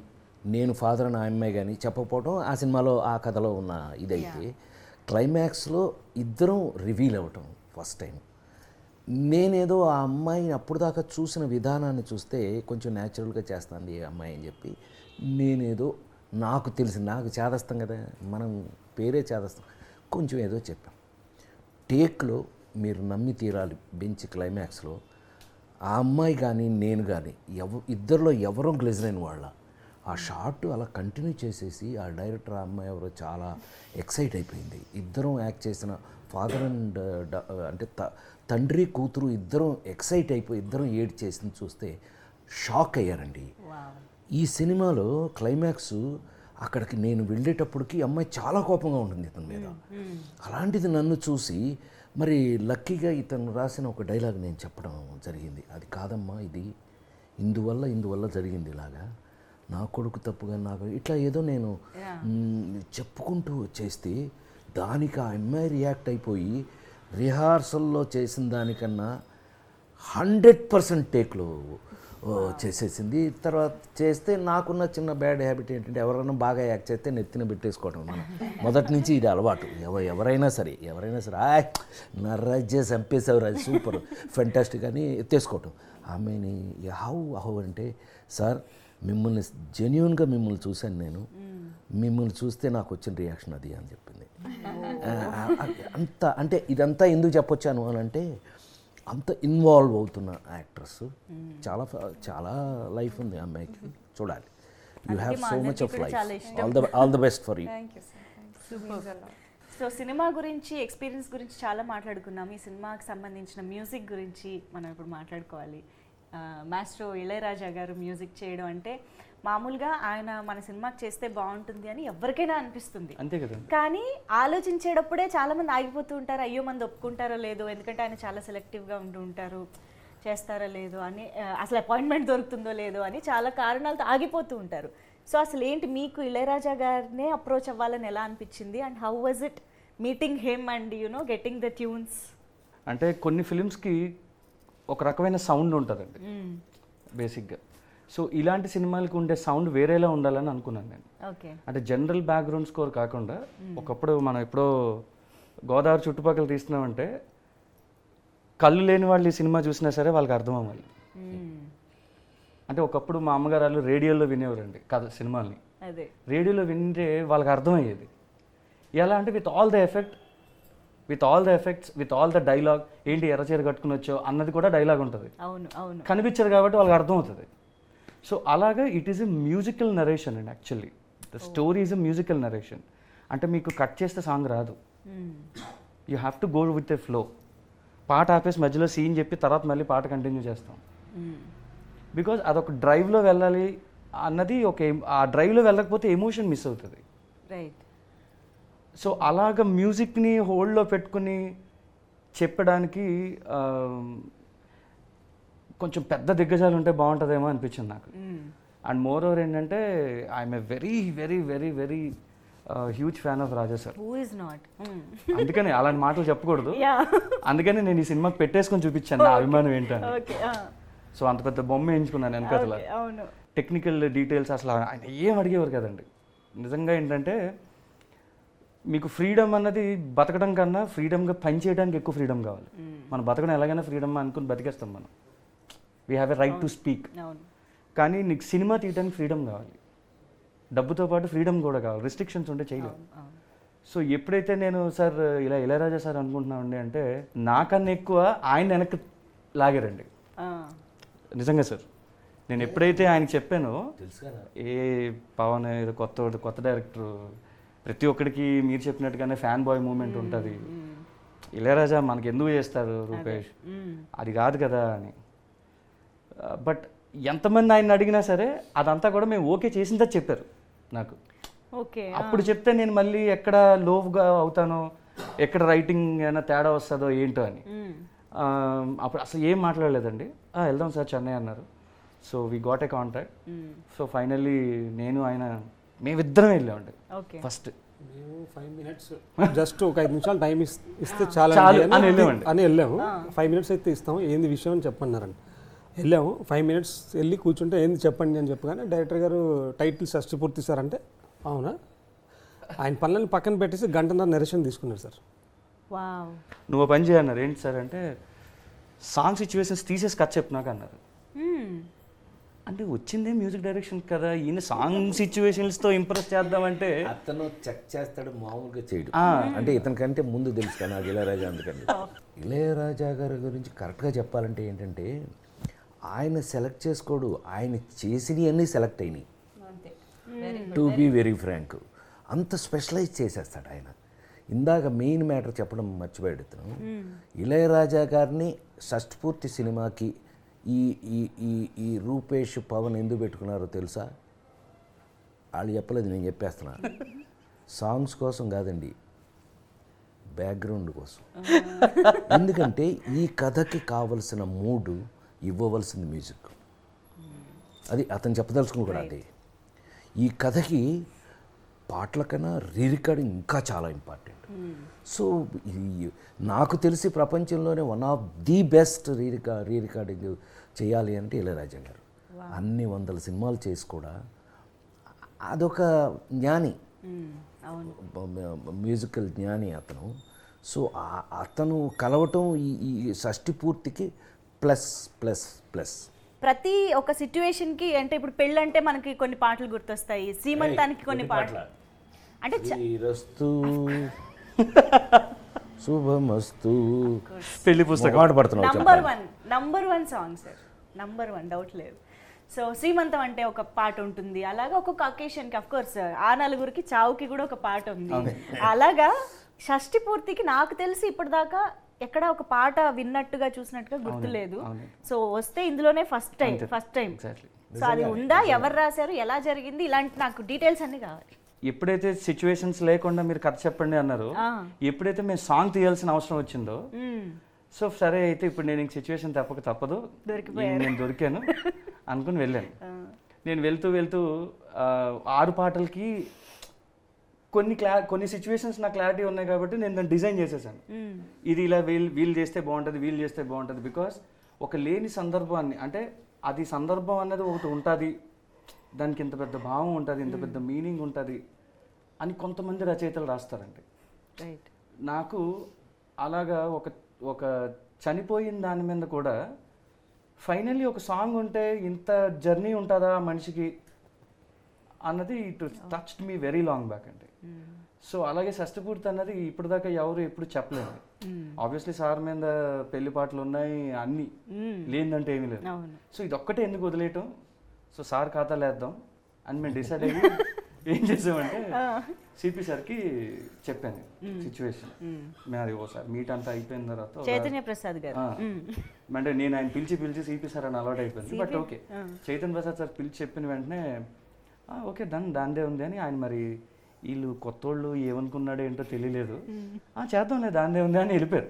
నేను ఫాదర్ అని ఆ అమ్మాయి కానీ చెప్పకపోవడం ఆ సినిమాలో, ఆ కథలో ఉన్న ఇదైతే, క్లైమాక్స్లో ఇద్దరం రివీల్ అవ్వటం ఫస్ట్ టైం. నేనేదో ఆ అమ్మాయిని అప్పుడు దాకా చూసిన విధానాన్ని చూస్తే కొంచెం న్యాచురల్గా చేస్తాను ఈ అమ్మాయి అని చెప్పి, నేనేదో నాకు చేదస్తాం కదా, మనం పేరే చేదస్తాం, కొంచెం ఏదో చెప్పాం. టేక్లో మీరు నమ్మి తీరాలి, బెంచ్ క్లైమాక్స్లో ఆ అమ్మాయి కానీ నేను కానీ ఇద్దరిలో ఎవరో గ్లిజరైన్ వాళ్ళ ఆ షాట్ అలా కంటిన్యూ చేసేసి ఆ డైరెక్టర్ ఆ అమ్మాయి ఎవరో చాలా ఎక్సైట్ అయిపోయింది. ఇద్దరం యాక్ట్ చేసిన ఫాదర్ అండ్ అంటే తండ్రి కూతురు ఇద్దరం ఎక్సైట్ అయిపోయి ఇద్దరం ఏడ్ చేసింది చూస్తే షాక్ అయ్యారండి. ఈ సినిమాలో క్లైమాక్స్ అక్కడికి నేను వెళ్ళేటప్పటికి అమ్మాయి చాలా కోపంగా ఉంటుంది ఇతని మీద. అలాంటిది నన్ను చూసి మరి లక్కీగా ఇతను రాసిన ఒక డైలాగ్ నేను చెప్పడం జరిగింది. అది కాదమ్మా, ఇది ఇందువల్ల జరిగింది ఇలాగా, నా కొడుకు తప్పుగా నాకు ఇట్లా ఏదో నేను చెప్పుకుంటూ చేస్తే దానికి ఆ అమ్మాయి రియాక్ట్ అయిపోయి రిహార్సల్లో చేసిన దానికన్నా 100% టేక్లో చేసేసింది. తర్వాత చేస్తే నాకున్న చిన్న బ్యాడ్ హ్యాబిట్ ఏంటంటే ఎవరైనా బాగా యాక్ట్ చేస్తే నెత్తిన పెట్టేసుకోవటం. మనం మొదటి నుంచి ఇది అలవాటు. ఎవరైనా సరే నర్రాజ్ చేసి చంపేసేవారు, అది సూపర్ ఫెంటాస్టిక్ అని ఎత్తేసుకోవటం. ఆమెని హౌ అంటే, సార్ మిమ్మల్ని జెన్యూన్గా మిమ్మల్ని చూశాను నేను, మిమ్మల్ని చూస్తే నాకు వచ్చిన రియాక్షన్ అది అని చెప్పింది. అంత అంటే ఇదంతా ఎందుకు చెప్పొచ్చాను అని అంటే, అంత ఇన్వాల్వ్ అవుతున్న యాక్ట్రెస్. చాలా చాలా లైఫ్ ఉంది ఆ అమ్మాయికి, చూడాలి. You have so much of life. All the best for you. So cinema గురించి, ఎక్స్పీరియన్స్ గురించి చాలా మాట్లాడుకున్నాం. ఈ సినిమాకి సంబంధించిన మ్యూజిక్ గురించి మనం ఇప్పుడు మాట్లాడుకోవాలి. మాస్ట్రో ఇళయరాజా గారు మ్యూజిక్ చేయడం అంటే మామూలుగా ఆయన మన సినిమాకి చేస్తే బాగుంటుంది అని ఎవరికైనా అనిపిస్తుంది, అంతే కదా. కానీ ఆలోచించేటప్పుడే చాలా మంది ఆగిపోతూ ఉంటారు. అయ్యో మంది ఒప్పుకుంటారో లేదో, ఎందుకంటే ఆయన చాలా సెలెక్టివ్గా ఉంటూ ఉంటారు, చేస్తారో లేదో అని, అసలు అపాయింట్మెంట్ దొరుకుతుందో లేదో అని చాలా కారణాలతో ఆగిపోతూ ఉంటారు. సో అసలు ఏంటి మీకు ఇళయరాజా గారినే అప్రోచ్ అవ్వాలని ఎలా అనిపించింది, and how was it meeting him and getting the tunes? అంటే కొన్ని ఫిలిమ్స్కి ఒక రకమైన సౌండ్ ఉంటుందండి బేసిక్గా. సో ఇలాంటి సినిమాలకు ఉండే సౌండ్ వేరేలా ఉండాలని అనుకున్నాను నేను. అంటే జనరల్ బ్యాక్గ్రౌండ్ స్కోర్ కాకుండా, ఒకప్పుడు మనం ఎప్పుడో గోదావరి చుట్టుపక్కల తీస్తున్నామంటే కళ్ళు లేని వాళ్ళు ఈ సినిమా చూసినా సరే వాళ్ళకి అర్థం అవ్వాలి. అంటే ఒకప్పుడు మా అమ్మగారు వాళ్ళు రేడియోలో వినేవారండి కథ సినిమాల్ని. రేడియోలో వింటే వాళ్ళకి అర్థమయ్యేది. ఎలా అంటే with all the effects, with all the dialogue. ఏంటి ఎర్రచీర కట్టుకుని వచ్చో అన్నది కూడా డైలాగ్ ఉంటుంది, కనిపించదు కాబట్టి వాళ్ళకి అర్థం అవుతుంది. సో అలాగా it is a musical narration and actually the story is a musical narration. అంటే మీకు కట్ చేస్తే సాంగ్ రాదు, you have to go with a flow. పాట ఆపేసి మధ్యలో సీన్ చెప్పి తర్వాత మళ్ళీ పాట కంటిన్యూ చేస్తాం. బికాజ్ అదొక డ్రైవ్లో వెళ్ళాలి అన్నది ఆ డ్రైవ్లో వెళ్ళకపోతే ఎమోషన్ మిస్ అవుతుంది. సో అలాగ మ్యూజిక్ని హోల్డ్లో పెట్టుకుని చెప్పడానికి కొంచెం పెద్ద దిగ్గజాలు ఉంటే బాగుంటుందేమో అనిపించింది నాకు. అండ్ మోర్ ఓవర్ ఏంటంటే I'm a very very very very huge fan of Raja sir. అందుకని అలాంటి మాటలు చెప్పకూడదు, అందుకని నేను ఈ సినిమాకి పెట్టేసుకొని చూపించాను నా అభిమానం ఏంటని. సో అంత పెద్ద బొమ్మ వేయించుకున్నాను వెనకాల. టెక్నికల్ డీటెయిల్స్ అసలు ఆయన ఏం అడిగేవారు కదండి. నిజంగా ఏంటంటే మీకు ఫ్రీడమ్ అన్నది బతకడం కన్నా ఫ్రీడమ్గా పని చేయడానికి ఎక్కువ ఫ్రీడమ్ కావాలి. మనం బతకడం ఎలాగైనా ఫ్రీడమ్ అనుకుని బతికేస్తాం మనం. We have a right to speak. కానీ నీకు సినిమా తీయడానికి ఫ్రీడమ్ కావాలి, డబ్బుతో పాటు ఫ్రీడమ్ కూడా కావాలి. రిస్ట్రిక్షన్స్ ఉంటే చేయలేవు. సో ఎప్పుడైతే నేను సార్ ఇలా ఇళయరాజా సార్ అనుకుంటున్నామండి అంటే నాకన్నా ఎక్కువ ఆయన వెనక్కి లాగారండి. నిజంగా సార్ నేను ఎప్పుడైతే ఆయనకి చెప్పానో, ఏ పవన్ ఏదో కొత్త డైరెక్టర్, ప్రతి ఒక్కడికి మీరు చెప్పినట్టుగానే ఫ్యాన్ బాయ్ మూమెంట్ ఉంటుంది. ఇళయరాజా మనకి ఎందుకు చేస్తారు రూపేష్, అది కాదు కదా అని. బట్ ఎంతమంది ఆయన అడిగినా సరే అదంతా కూడా మేము ఓకే చేసిందా చెప్పారు నాకు. అప్పుడు చెప్తే నేను మళ్ళీ ఎక్కడ లోగా అవుతానో, ఎక్కడ రైటింగ్ ఏమైనా తేడా వస్తుందో ఏంటో అని. అప్పుడు అసలు ఏం మాట్లాడలేదండి. వెళ్దాం సార్ చెన్నై అన్నారు. So we got a contact. So finally నేను ఆయన మేమిద్దరం వెళ్ళామండి. ఫస్ట్ 5 minutes జస్ట్ ఒక 5 నిమిషాలు టైం ఇస్తే చాలా అని వెళ్ళాము. 5 minutes అయితే ఇస్తాము, ఏంది విషయం అని చెప్పన్నారండి. వెళ్ళాము 5 minutes వెళ్ళి కూర్చుంటే ఏంది చెప్పండి అని చెప్పగానే డైరెక్టర్ గారు టైటిల్ షష్టి పూర్తి సార్ అంటే, అవునా, ఆయన పనులను పక్కన పెట్టేసి గంటన్నర నరేషన్ తీసుకున్నారు సార్. నువ్వు పని చేయన్నారు. ఏంటి సార్ అంటే సాంగ్ సిచ్యువేషన్స్ తీసేసి కథ చెప్పినాక అన్నారు. అంటే వచ్చిందే మ్యూజిక్ డైరెక్షన్ కదా, ఈయన సాంగ్ సిచ్యువేషన్స్తో ఇంప్రెస్ చేద్దామంటే అతను చెక్ చేస్తాడు, మామూలుగా చేయడు. అంటే ఇతనికంటే ముందు తెలుసు కదా నాకు ఇళయరాజా. అందుకని ఇళయరాజా గారి గురించి కరెక్ట్గా చెప్పాలంటే ఏంటంటే ఆయన సెలెక్ట్ చేసుకోడు, ఆయన చేసినవి అన్నీ సెలెక్ట్ అయినాయి. To be very frank. అంత స్పెషలైజ్ చేసేస్తాడు ఆయన. ఇందాక మెయిన్ మ్యాటర్ చెప్పడం మర్చిపోయాడుతున్నాను. ఇళయరాజా గారిని షష్ఠపూర్తి సినిమాకి ఈ ఈ ఈ ఈ రూపేష్ పవన్ ఎందుకు పెట్టుకున్నారో తెలుసా? వాళ్ళు చెప్పలేదు, నేను చెప్పేస్తున్నా. సాంగ్స్ కోసం కాదండి, బ్యాక్గ్రౌండ్ కోసం. ఎందుకంటే ఈ కథకి కావలసిన మూడు ఇవ్వవలసింది మ్యూజిక్. అది అతను చెప్పదలుచుకుని కూడా అదే. ఈ కథకి పాటల కన్నా రీరికార్డింగ్ ఇంకా చాలా ఇంపార్టెంట్. సో నాకు తెలిసి ప్రపంచంలోనే one of the best re-recording చేయాలి అంటే ఇళయరాజా గారు. అన్ని 100 సినిమాలు చేసి కూడా అదొక జ్ఞాని, మ్యూజికల్ జ్ఞాని అతను. సో అతను కలవటం ఈ షష్ఠి పూర్తికి ప్లస్ ప్లస్ ప్లస్. ప్రతి ఒక సిచ్యువేషన్కి అంటే ఇప్పుడు పెళ్ళంటే మనకి కొన్ని పాటలు గుర్తొస్తాయి, శ్రీమంతానికి కొన్ని పాటలు అంటే శ్రీరస్తు శుభమస్తు పెళ్లి పుస్తకం మాట పడుతున్నావు. Number one song sir, number 1 doubt లేదు. సో శ్రీమంతం అంటే ఒక పాట ఉంటుంది, అలాగా ఒక్కొక్క అకేషన్కి అఫ్ కోర్స్ ఆ నలుగురికి చావుకి కూడా ఒక పాట ఉంది. అలాగా షష్ఠి పూర్తికి నాకు తెలిసి ఇప్పటిదాకా ఎక్కడ ఒక పాట విన్నట్టుగా చూసినట్టుగా గుర్తులేదు. సో వస్తే ఇందులోనే ఫస్ట్ టైం. సో అది ఉందా, ఎవరు రాశారు, ఎలా జరిగింది, ఇలాంటి నాకు డీటెయిల్స్ అన్ని కావాలి. ఎప్పుడైతే సిచ్యువేషన్స్ లేకుండా మీరు కథ చెప్పండి అన్నారు, ఎప్పుడైతే మేము సాంగ్ తీయాల్సిన అవసరం వచ్చిందో, సో సరే అయితే ఇప్పుడు నేను ఇంక సిచ్యువేషన్ తప్పదు, నేను దొరికాను అనుకుని వెళ్ళాను. నేను వెళ్తూ 6 పాటలకి కొన్ని సిచ్యువేషన్స్ నాకు క్లారిటీ ఉన్నాయి కాబట్టి నేను దాన్ని డిజైన్ చేసేసాను. ఇది ఇలా వీళ్ళు చేస్తే బాగుంటుంది, బికాస్ ఒక లేని సందర్భాన్ని, అంటే అది సందర్భం అనేది ఒకటి ఉంటుంది, దానికి ఇంత పెద్ద భావం ఉంటుంది, ఇంత పెద్ద మీనింగ్ ఉంటుంది అని కొంతమంది రచయితలు రాస్తారండి. నాకు అలాగా ఒక చనిపోయిన దాని మీద కూడా ఫైనల్లీ ఒక సాంగ్ ఉంటే ఇంత జర్నీ ఉంటుందా మనిషికి అన్నది it touched me very long back అండి. సో అలాగే షష్ఠపూర్తి అన్నది ఇప్పటిదాకా ఎవరు ఎప్పుడు చెప్పలేదు. ఆబ్వియస్లీ సార్ మీద పెళ్లి పాటలు ఉన్నాయి, అన్ని లేదంటే ఏమీ లేదు. సో ఇది ఒక్కటే ఎందుకు వదిలేయటం, సో సార్ ఖాతాలు వేద్దాం అని మేము డిసైడ్ అయ్యి ఏం చేసామంటే సిపి సార్కి చెప్పాను సిచ్యువేషన్. అది ఓసారి మీట్ అంతా అయిపోయిన తర్వాత చైతన్య ప్రసాద్ గారు అంటే నేను ఆయన పిలిచి సిపి సార్ అని అలవాటు అయిపోయింది. But okay, Chaitanya Prasad sir పిలిచి చెప్పిన వెంటనే ఓకే దాందే ఉంది అని ఆయన, మరి వీళ్ళు కొత్తోళ్ళు ఏమనుకున్నాడో ఏంటో తెలియలేదు, చేద్దాంలే దాందే ఉంది అని వెళ్ళిపోయారు.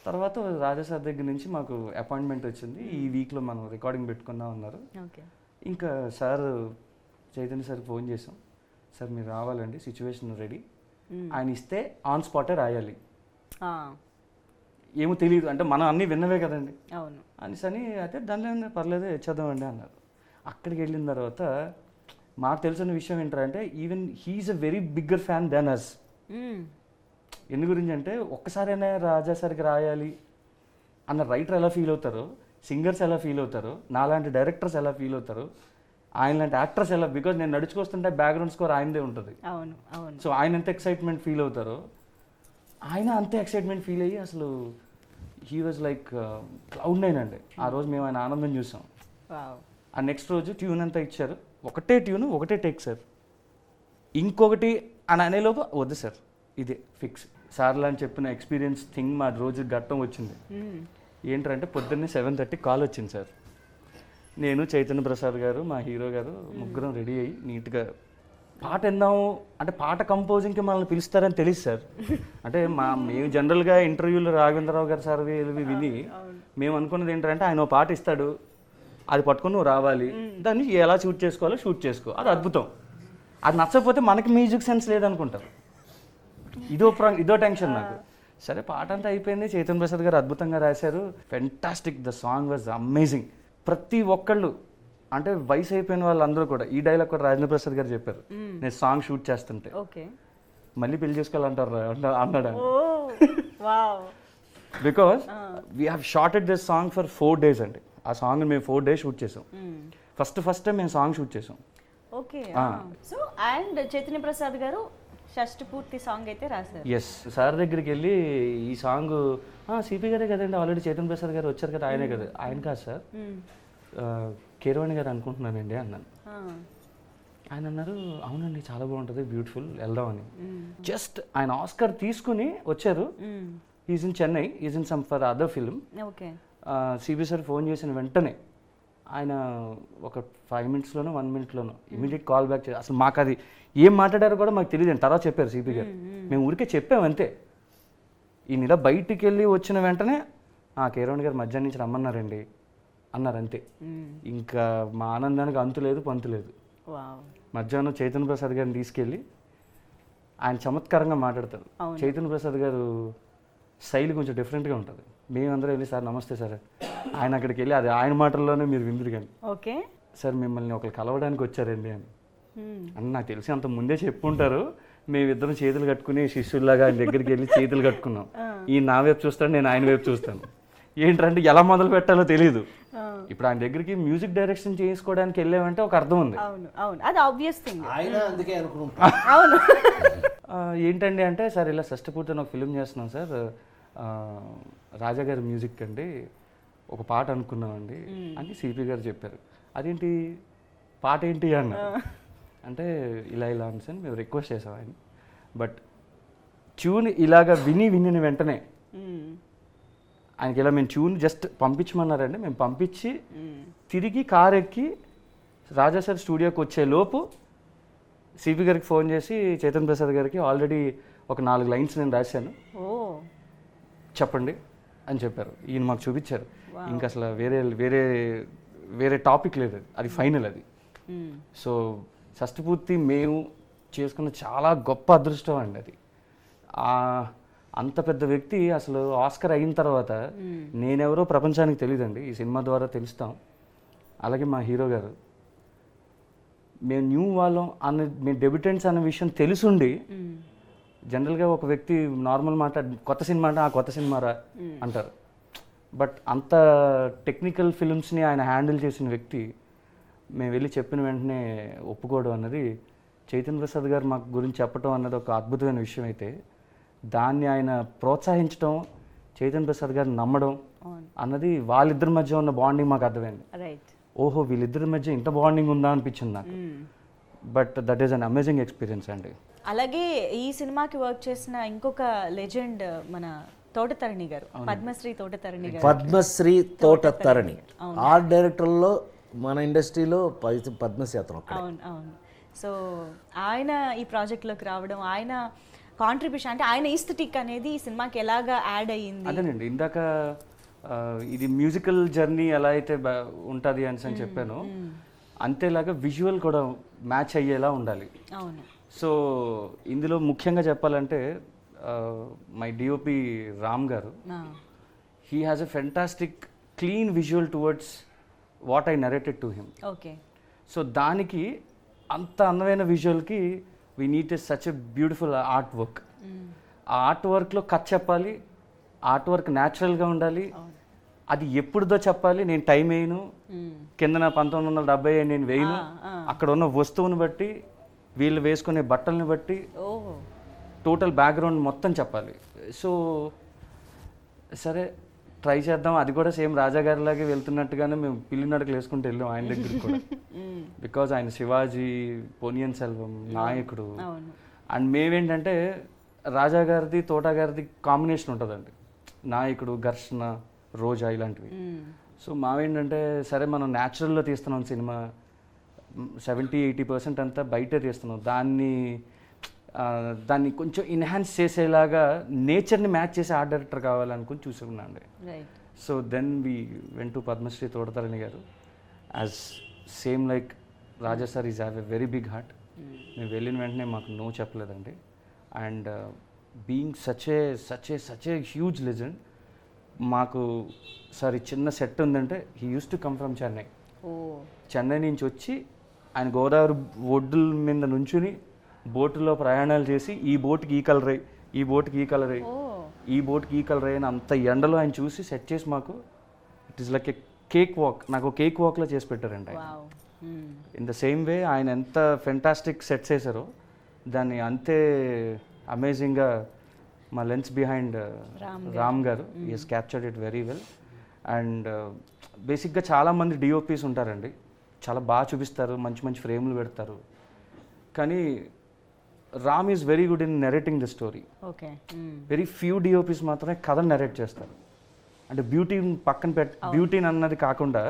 తర్వాత రాజా సార్ దగ్గర నుంచి మాకు అపాయింట్మెంట్ వచ్చింది, ఈ వీక్లో మనం రికార్డింగ్ పెట్టుకుందాం అన్నారు. ఇంకా సార్ చైతన్య సార్కి ఫోన్ చేసాం, సార్ మీరు రావాలండి, సిచ్యువేషన్ రెడీ, ఆయన ఇస్తే ఆన్ స్పాటే రాయాలి, ఏమో తెలియదు అంటే మనం అన్నీ విన్నవే కదండి అని అయితే దానిలో పర్లేదు ఇచ్చేద్దామండి అన్నారు. అక్కడికి వెళ్ళిన తర్వాత మాకు తెలిసిన విషయం ఏంటంటే even he's a very bigger fan than us. ఎందు గురించి అంటే ఒక్కసారైనా రాజా సార్కి రాయాలి అన్న రైటర్ ఎలా ఫీల్ అవుతారో, సింగర్స్ ఎలా ఫీల్ అవుతారో, నాలాంటి డైరెక్టర్స్ ఎలా ఫీల్ అవుతారో, ఆయన లాంటి యాక్టర్స్ ఎలా, బికాజ్ నేను నడుచుకొస్తుంటే బ్యాక్గ్రౌండ్ స్కోర్ ఆయనదే ఉంటుంది. సో ఆయన ఎంత ఎక్సైట్మెంట్ ఫీల్ అవుతారో ఆయన అంతే ఎక్సైట్మెంట్ ఫీల్ అయ్యి అసలు హీ వాజ్ లైక్ క్లౌడ్9 అండి. ఆ రోజు మేము ఆయన ఆనందం చూసాం. ఆ నెక్స్ట్ రోజు ట్యూన్ అంతా ఇచ్చారు, ఒకటే ట్యూన్ ఒకటే టేక్ సార్, ఇంకొకటి అని అనేలోపు వద్దు సార్ ఇదే ఫిక్స్ సార్లా అని చెప్పిన ఎక్స్పీరియన్స్ థింగ్ మా రోజు ఘట్టం వచ్చింది. ఏంటంటే పొద్దున్నే 7:30 కాల్ వచ్చింది సార్. నేను చైతన్య ప్రసాద్ గారు మా హీరో గారు ముగ్గురం రెడీ అయ్యి నీట్గా పాట విందాము అంటే పాట కంపోజింగ్కి మనల్ని పిలుస్తారని తెలియదు సార్. అంటే మేము జనరల్గా ఇంటర్వ్యూలో రాఘవేంద్రరావు గారు సార్ విని మేము అనుకున్నది ఏంటంటే ఆయన పాట ఇస్తాడు, అది పట్టుకొని నువ్వు రావాలి, దాన్ని ఎలా షూట్ చేసుకోవాలో షూట్ చేసుకో, అది అద్భుతం. అది నచ్చకపోతే మనకి మ్యూజిక్ సెన్స్ లేదనుకుంటారు. ఇదో టెన్షన్ నాకు. సరే పాట అంతా అయిపోయింది, చైతన్య ప్రసాద్ గారు అద్భుతంగా రాశారు, fantastic, the song was amazing. ప్రతి ఒక్కళ్ళు అంటే వయసు అయిపోయిన వాళ్ళందరూ కూడా ఈ డైలాగ్ కూడా రాజేంద్ర ప్రసాద్ గారు చెప్పారు, నేను సాంగ్ షూట్ చేస్తుంటే మళ్ళీ పెళ్లి చేసుకోవాలంటారు అన్నాడు. Because we have shorted this song for 4 days అండి. ఆ సాంగ్ మేము 4 days షూట్ చేసాం. ఫస్ట్ టైం మేము సాంగ్ షూట్ చేసాం. Okay. So and Chaitanya Prasad గారు షష్ఠి పూర్తి సాంగ్ అయితే రాశారు. ఎస్, సార్ దగ్గరికి వెళ్ళి ఈ సాంగ్ సిపి గారే కదండి, ఆల్రెడీ చైతన్య ప్రసాద్ గారు వచ్చారు కదా, ఆయనే కదా. ఆయన కాదు సార్, కీరవాణి గారు అనుకుంటున్నానండి అన్నాను. ఆయన అన్నారు అవునండి చాలా బాగుంటుంది, బ్యూటిఫుల్, వెళ్దామని. జస్ట్ ఆయన ఆస్కర్ తీసుకుని వచ్చారు. Is in Chennai, is in some for other film. Okay. Sibi sir phone చేసిన వెంటనే ఆయన ఒక 5 minutesలోనో 1 minuteలోనో ఇమీడియట్ కాల్ బ్యాక్ చేసి, అసలు మాకు అది ఏం మాట్లాడారో కూడా మాకు తెలియదు. తర్వాత చెప్పారు సిపి గారు, మేము ఊరికే చెప్పాము అంతే. ఈయన ఇలా బయటికి వెళ్ళి వచ్చిన వెంటనే కీరవాణి గారు మధ్యాహ్నం నుంచి రమ్మన్నారండి అన్నారు అంతే. ఇంకా మా ఆనందానికి అంతు లేదు పంతు లేదు. మధ్యాహ్నం చైతన్య ప్రసాద్ గారిని తీసుకెళ్ళి ఆయన చమత్కారంగా మాట్లాడతారు. చైతన్య ప్రసాద్ గారు శైలి కొంచెం డిఫరెంట్గా ఉంటుంది. మేమందరం వెళ్ళి సార్ నమస్తే సార్, ఆయన అక్కడికి వెళ్ళి అది ఆయన మాటల్లోనే మీరు విందురు కానీ, ఓకే సార్ మిమ్మల్ని ఒకరు కలవడానికి వచ్చారండి అని. అని నాకు తెలిసి అంత ముందే చెప్పుంటారు. మేమిద్దరం చేతులు కట్టుకుని శిష్యుల్లాగా ఆయన దగ్గరికి వెళ్ళి చేతులు కట్టుకున్నాం. ఈయన నా వైపు చూస్తాడు, నేను ఆయన వైపు చూస్తాను. ఏంటంటే ఎలా మొదలు పెట్టాలో తెలియదు. ఇప్పుడు ఆయన దగ్గరికి మ్యూజిక్ డైరెక్షన్ చేసుకోవడానికి వెళ్ళామంటే ఒక అర్థం ఉంది. అవును అవును, అది ఆబ్వియస్ థింగ్. ఆయన అందుకే అనుకుంటా. అవును. ఏంటండి అంటే, సార్ ఇలా షష్ఠపూర్తి ఒక ఫిల్మ్ చేస్తున్నాం సార్, రాజా గారి మ్యూజిక్ అండి, ఒక పాట అనుకున్నామండి అని సిపి గారు చెప్పారు. అదేంటి పాట ఏంటి అన్న అంటే ఇలా ఇలా అని సార్ మేము రిక్వెస్ట్ చేసాం ఆయన. బట్ ట్యూన్ ఇలాగ విని వెంటనే ఆయనకి ఇలా మేము ట్యూన్ జస్ట్ పంపించమన్నారండి. మేము పంపించి తిరిగి కార్ ఎక్కి రాజా సార్ స్టూడియోకి వచ్చే లోపు సిపి గారికి ఫోన్ చేసి చైతన్య ప్రసాద్ గారికి ఆల్రెడీ ఒక 4 lines నేను రాశాను, చెప్పండి అని చెప్పారు. ఈయన మాకు చూపించారు. ఇంకా అసలు వేరే టాపిక్ లేదు, అది ఫైనల్ అది. సో షష్ఠపూర్తి మేము చేసుకున్న చాలా గొప్ప అదృష్టం అండి అది. అంత పెద్ద వ్యక్తి అసలు ఆస్కర్ అయిన తర్వాత నేనెవరో ప్రపంచానికి తెలియదండి, ఈ సినిమా ద్వారా తెలుస్తాం. అలాగే మా హీరో గారు, మేము న్యూ వాళ్ళం మేము డెబ్యూటెంట్స్ అన్న విషయం తెలుసుండి, జనరల్గా ఒక వ్యక్తి నార్మల్ మాట కొత్త సినిమా అంటే కొత్త సినిమారా అంటారు. బట్ అంత టెక్నికల్ ఫిల్మ్స్ని ఆయన హ్యాండిల్ చేసిన వ్యక్తి మేము వెళ్ళి చెప్పిన వెంటనే ఒప్పుకోవడం అన్నది, చైతన్య ప్రసాద్ గారు మాకు గురించి చెప్పడం అన్నది ఒక అద్భుతమైన విషయం అయితే, దాన్ని ఆయన ప్రోత్సహించడం, చైతన్య ప్రసాద్ గారిని నమ్మడం అన్నది వాళ్ళిద్దరి మధ్య ఉన్న బాండింగ్ మాకు అర్థమైంది. ఓహో వీళ్ళిద్దరి మధ్య ఇంత బాండింగ్ ఉందా అనిపించింది నాకు. But that is an amazing experience అండి. అలాగే ఈ సినిమాకి వర్క్ చేసిన ఇంకొక లెజెండ్ మన తోటతరణి గారు, పద్మశ్రీ తోటతరణి గారు. పద్మశ్రీ తోటతరణి ఆర్ట్ డైరెక్టర్లో మన ఇండస్ట్రీలో పద్మశ్రీ అతను. అవును అవును. సో ఆయన ఈ ప్రాజెక్ట్లోకి రావడం, ఆయన కాంట్రిబ్యూషన్ అంటే ఆయన ఈస్థెటిక్ అనేది ఈ సినిమాకి ఎలాగా యాడ్ అయ్యింది. అదేనండి ఇందాక ఇది మ్యూజికల్ జర్నీ ఎలా అయితే ఉంటుంది అని చెప్పాను, అంతేలాగా విజువల్ కూడా మ్యాచ్ అయ్యేలా ఉండాలి. అవును. సో ఇందులో ముఖ్యంగా చెప్పాలంటే మై డిఓపి రామ్ గారు, he has a fantastic clean visual towards what I narrated to him. Okay. So దానికి అంత అందమైన విజువల్కి we need such a beautiful artwork. ఆ ఆర్ట్ వర్క్లో కథ చెప్పాలి, ఆర్ట్ వర్క్ న్యాచురల్గా ఉండాలి, అది ఎప్పుడుదో చెప్పాలి. నేను టైం వేయను, కిందన 1970 నేను వేయను, అక్కడ ఉన్న వస్తువుని బట్టి, వీళ్ళు వేసుకునే బట్టల్ని బట్టి టోటల్ బ్యాక్గ్రౌండ్ మొత్తం చెప్పాలి. సో సరే ట్రై చేద్దాం. అది కూడా సేమ్ రాజా గారిలాగే వెళ్తున్నట్టుగానే మేము పిల్లి నడకలు వేసుకుంటూ వెళ్ళాం ఆయన దగ్గరికి కూడా. బికాజ్ ఆయన శివాజీ, పొనియన్ సెల్వం, నాయకుడు. అండ్ మేమేంటంటే రాజా గారిది తోటా గారిది కాంబినేషన్ ఉంటుందండి, నాయకుడు, ఘర్షణ, రోజా ఇలాంటివి. సో మావేంటంటే సరే మనం న్యాచురల్లో తీస్తున్నాం సినిమా, 70-80% అంతా బయటే తీస్తున్నాం, దాన్ని కొంచెం ఎన్హాన్స్ చేసేలాగా నేచర్ని మ్యాచ్ చేసే ఆర్ట్ డైరెక్టర్ కావాలనుకుని చూసుకున్నాను అండి. So then we went to Padmashri Thota Tharani గారు. As same like Raja sir is have a very big heart. మేము వెళ్ళిన వెంటనే మాకు నో చెప్పలేదండి. And being such a huge legend, మాకు సార్ చిన్న సెట్ ఉందంటే he uses to come from Chennai. Chennai నుంచి వచ్చి ఆయన గోదావరి ఒడ్డుల మీద నుంచుని బోటులో ప్రయాణాలు చేసి ఈ బోట్కి ఈ కలర్ అయ్యి, ఈ బోట్కి ఈ కలర్ అయ్యి, ఈ బోట్కి ఈ కలర్ అయ్యి అని అంత ఎండలో ఆయన చూసి సెట్ చేసి మాకు it is like A cake walk, నాకు కేక్ వాక్లో చేసి పెట్టారండి ఆయన. ఇన్ ద సేమ్ వే ఆయన ఎంత ఫెంటాస్టిక్ సెట్స్ వేసారో దాన్ని అంతే అమేజింగ్గా మా లెన్స్ బిహైండ్ రామ్ గారు is captured it very well. And బేసిక్గా చాలామంది డిఓపీస్ ఉంటారండి, చాలా బాగా చూపిస్తారు, మంచి మంచి ఫ్రేమ్లు పెడతారు. కానీ Ram is very good in narrating the story. Okay. Very few DOPs మాత్రమే కథను నెరేట్ చేస్తారు. అంటే బ్యూటీని పక్కన బ్యూటీని అన్నది కాకుండా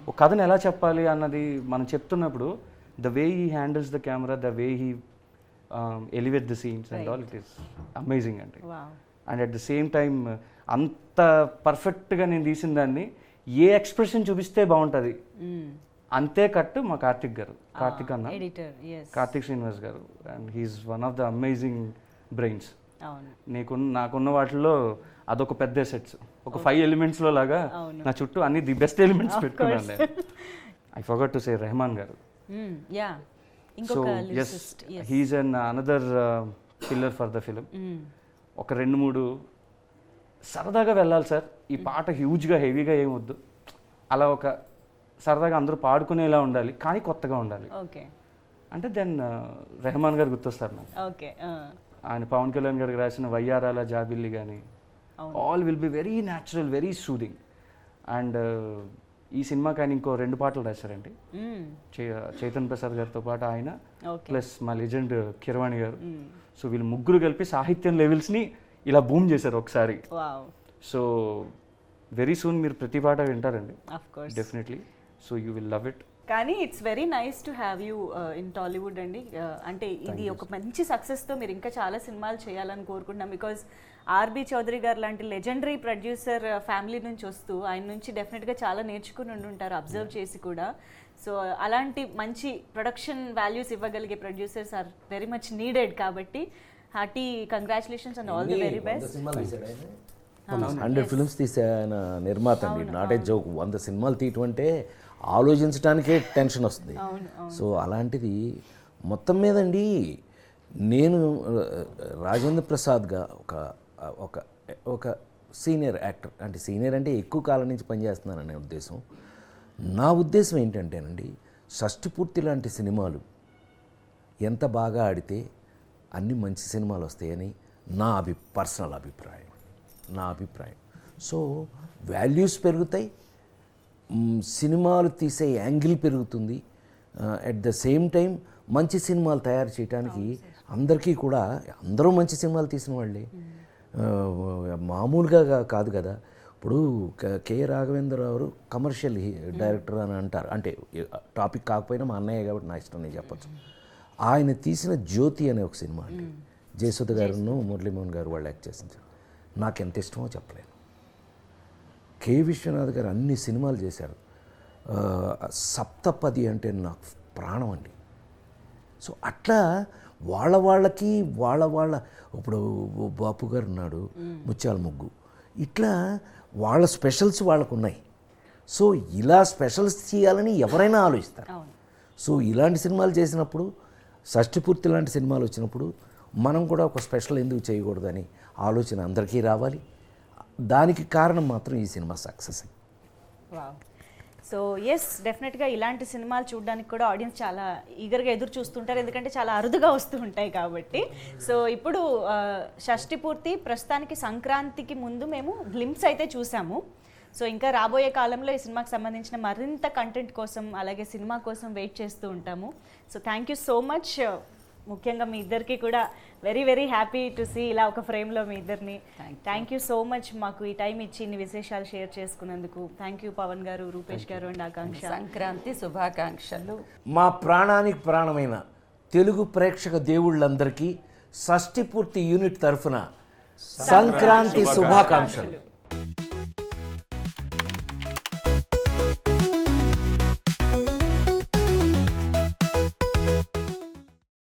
ఒక కథను ఎలా చెప్పాలి అన్నది మనం చెప్తున్నప్పుడు the way he handles the camera, the way he elevate the scenes and all, it is amazing అండి. And at the same time అంత పర్ఫెక్ట్గా నేను తీసిన దాన్ని ఏ ఎక్స్ప్రెషన్ చూపిస్తే బాగుంటుంది అంతే కట్టు మా కార్తిక్ అన్న, కార్తిక్ శ్రీనివాస్ గారు. And he's one of the amazing brains. నాకున్న వాటిలో అదొక పెద్ద సెట్స్, ఒక 5 ఎలిమెంట్స్లో లాగా నా చుట్టూ అన్ని ది బెస్ట్ ఎలిమెంట్స్ పెట్టుకున్నాను నేను. I forgot to say Rahman గారు. So yes, he is an another pillar for the film. ఒక 2-3 సరదాగా వెళ్ళాలి సార్, ఈ పాట హ్యూజ్గా హెవీగా ఏమొద్దు, అలా ఒక సరదాగా అందరూ పాడుకునేలా ఉండాలి కానీ కొత్తగా ఉండాలి. అంటే దెన్ రెహమాన్ గారు గుర్తొస్తారు నాకు. ఆయన పవన్ కళ్యాణ్ గారికి రాసిన వయ్యారాల జాబిల్లి కానీ all will be very natural, very soothing. And ఈ సినిమాకి ఆయన ఇంకో 2 పాటలు రాశారండి, చైతన్ ప్రసాద్ గారితో పాటు ఆయన ప్లస్ మా లెజెండ్ కిరవాణి గారు. సో వీళ్ళు ముగ్గురు కలిపి సాహిత్యం లెవెల్స్ని ఇలా బూమ్ చేశారు ఒకసారి. సో వెరీ సూన్ మీరు ప్రతి పాట వింటారండి definitely. So you will love it. కానీ it's very nice to have you in Tollywood అండి. అంటే ఇది ఒక మంచి సక్సెస్తో మీరు ఇంకా చాలా సినిమాలు చేయాలని కోరుకుంటున్నాం. బికాజ్ ఆర్బి చౌదరి గారు లాంటి లెజెండరీ ప్రొడ్యూసర్ ఫ్యామిలీ నుంచి వస్తూ ఆయన నుంచి డెఫినెట్గా చాలా నేర్చుకుని ఉండుంటారు, అబ్జర్వ్ చేసి కూడా. సో అలాంటి మంచి ప్రొడక్షన్ వాల్యూస్ ఇవ్వగలిగే producers are very much needed. కాబట్టి hearty congratulations and all the very best. 100 films తీసే ఆయన నిర్మాత అండి, నాట్ ఏ జోక్. 100 సినిమాలు తీయటం అంటే ఆలోచించడానికే టెన్షన్ వస్తుంది. సో అలాంటిది మొత్తం మీదండి నేను రాజేంద్ర ప్రసాద్గా ఒక సీనియర్ యాక్టర్, అంటే సీనియర్ అంటే ఎక్కువ కాలం నుంచి పనిచేస్తున్నాననే ఉద్దేశం. నా ఉద్దేశం ఏంటంటేనండి, షష్టిపూర్తి లాంటి సినిమాలు ఎంత బాగా ఆడితే అన్ని మంచి సినిమాలు వస్తాయని నా పర్సనల్ అభిప్రాయం. సో వాల్యూస్ పెరుగుతాయి, సినిమాలు తీసే యాంగిల్ పెరుగుతుంది. అట్ ద సేమ్ టైం మంచి సినిమాలు తయారు చేయడానికి అందరికీ కూడా, అందరూ మంచి సినిమాలు తీసిన వాళ్ళే, మామూలుగా కాదు కదా. ఇప్పుడు కె రాఘవేంద్రరావు కమర్షియల్ డైరెక్టర్ అని అంటారు, అంటే టాపిక్ కాకపోయినా మా అన్నయ్య కాబట్టి నా ఇష్టం నేను చెప్పచ్చు. ఆయన తీసిన జ్యోతి అనే ఒక సినిమా అండి, జయసుధ గారును మురళీమోహన్ గారు వాళ్ళు యాక్ట్ చేసింది. నాకు ఎంత ఇష్టమో చెప్పలేను. కె విశ్వనాథ్ గారు అన్ని సినిమాలు చేశారు. సప్తపది అంటే నాకు ప్రాణం అండి. సో అట్లా వాళ్ళకి వాళ్ళ ఇప్పుడు బాపు గారు ఉన్నాడు, ముత్యాల ముగ్గు, ఇట్లా వాళ్ళ స్పెషల్స్ వాళ్ళకు ఉన్నాయి. సో ఇలా స్పెషల్స్ చేయాలని ఎవరైనా ఆలోచిస్తారు. సో ఇలాంటి సినిమాలు చేసినప్పుడు, షష్టిపూర్తి లాంటి సినిమాలు వచ్చినప్పుడు మనం కూడా ఒక స్పెషల్ ఎందుకు చేయకూడదని ఆలోచన అందరికీ రావాలి. దానికి కారణం మాత్రం ఈ సినిమా సక్సెస్. సో ఎస్, డెఫినెట్గా ఇలాంటి సినిమాలు చూడడానికి కూడా ఆడియన్స్ చాలా ఈగర్గా ఎదురు చూస్తుంటారు, ఎందుకంటే చాలా అరుదుగా వస్తూ ఉంటాయి కాబట్టి. సో ఇప్పుడు షష్టిపూర్తి ప్రస్తుతానికి సంక్రాంతికి ముందు మేము గ్లింప్స్ అయితే చూసాము. సో ఇంకా రాబోయే కాలంలో ఈ సినిమాకి సంబంధించిన మరింత కంటెంట్ కోసం అలాగే సినిమా కోసం వెయిట్ చేస్తూ ఉంటాము. So thank you so much. ముఖ్యంగా మీ ఇద్దరికి కూడా very very happy to see ఇలా ఒక ఫ్రేమ్లో మీ ఇద్దరిని. థ్యాంక్ యూ సో మచ్ మాకు ఈ టైం ఇచ్చి ఇన్ని విశేషాలు షేర్ చేసుకున్నందుకు. థ్యాంక్ యూ పవన్ గారు, రూపేష్ గారు అండ్ ఆకాంక్ష. సంక్రాంతి శుభాకాంక్షలు. మా ప్రాణానికి ప్రాణమైన తెలుగు ప్రేక్షక దేవుళ్ళందరికీ షష్టిపూర్తి యూనిట్ తరఫున సంక్రాంతి శుభాకాంక్షలు.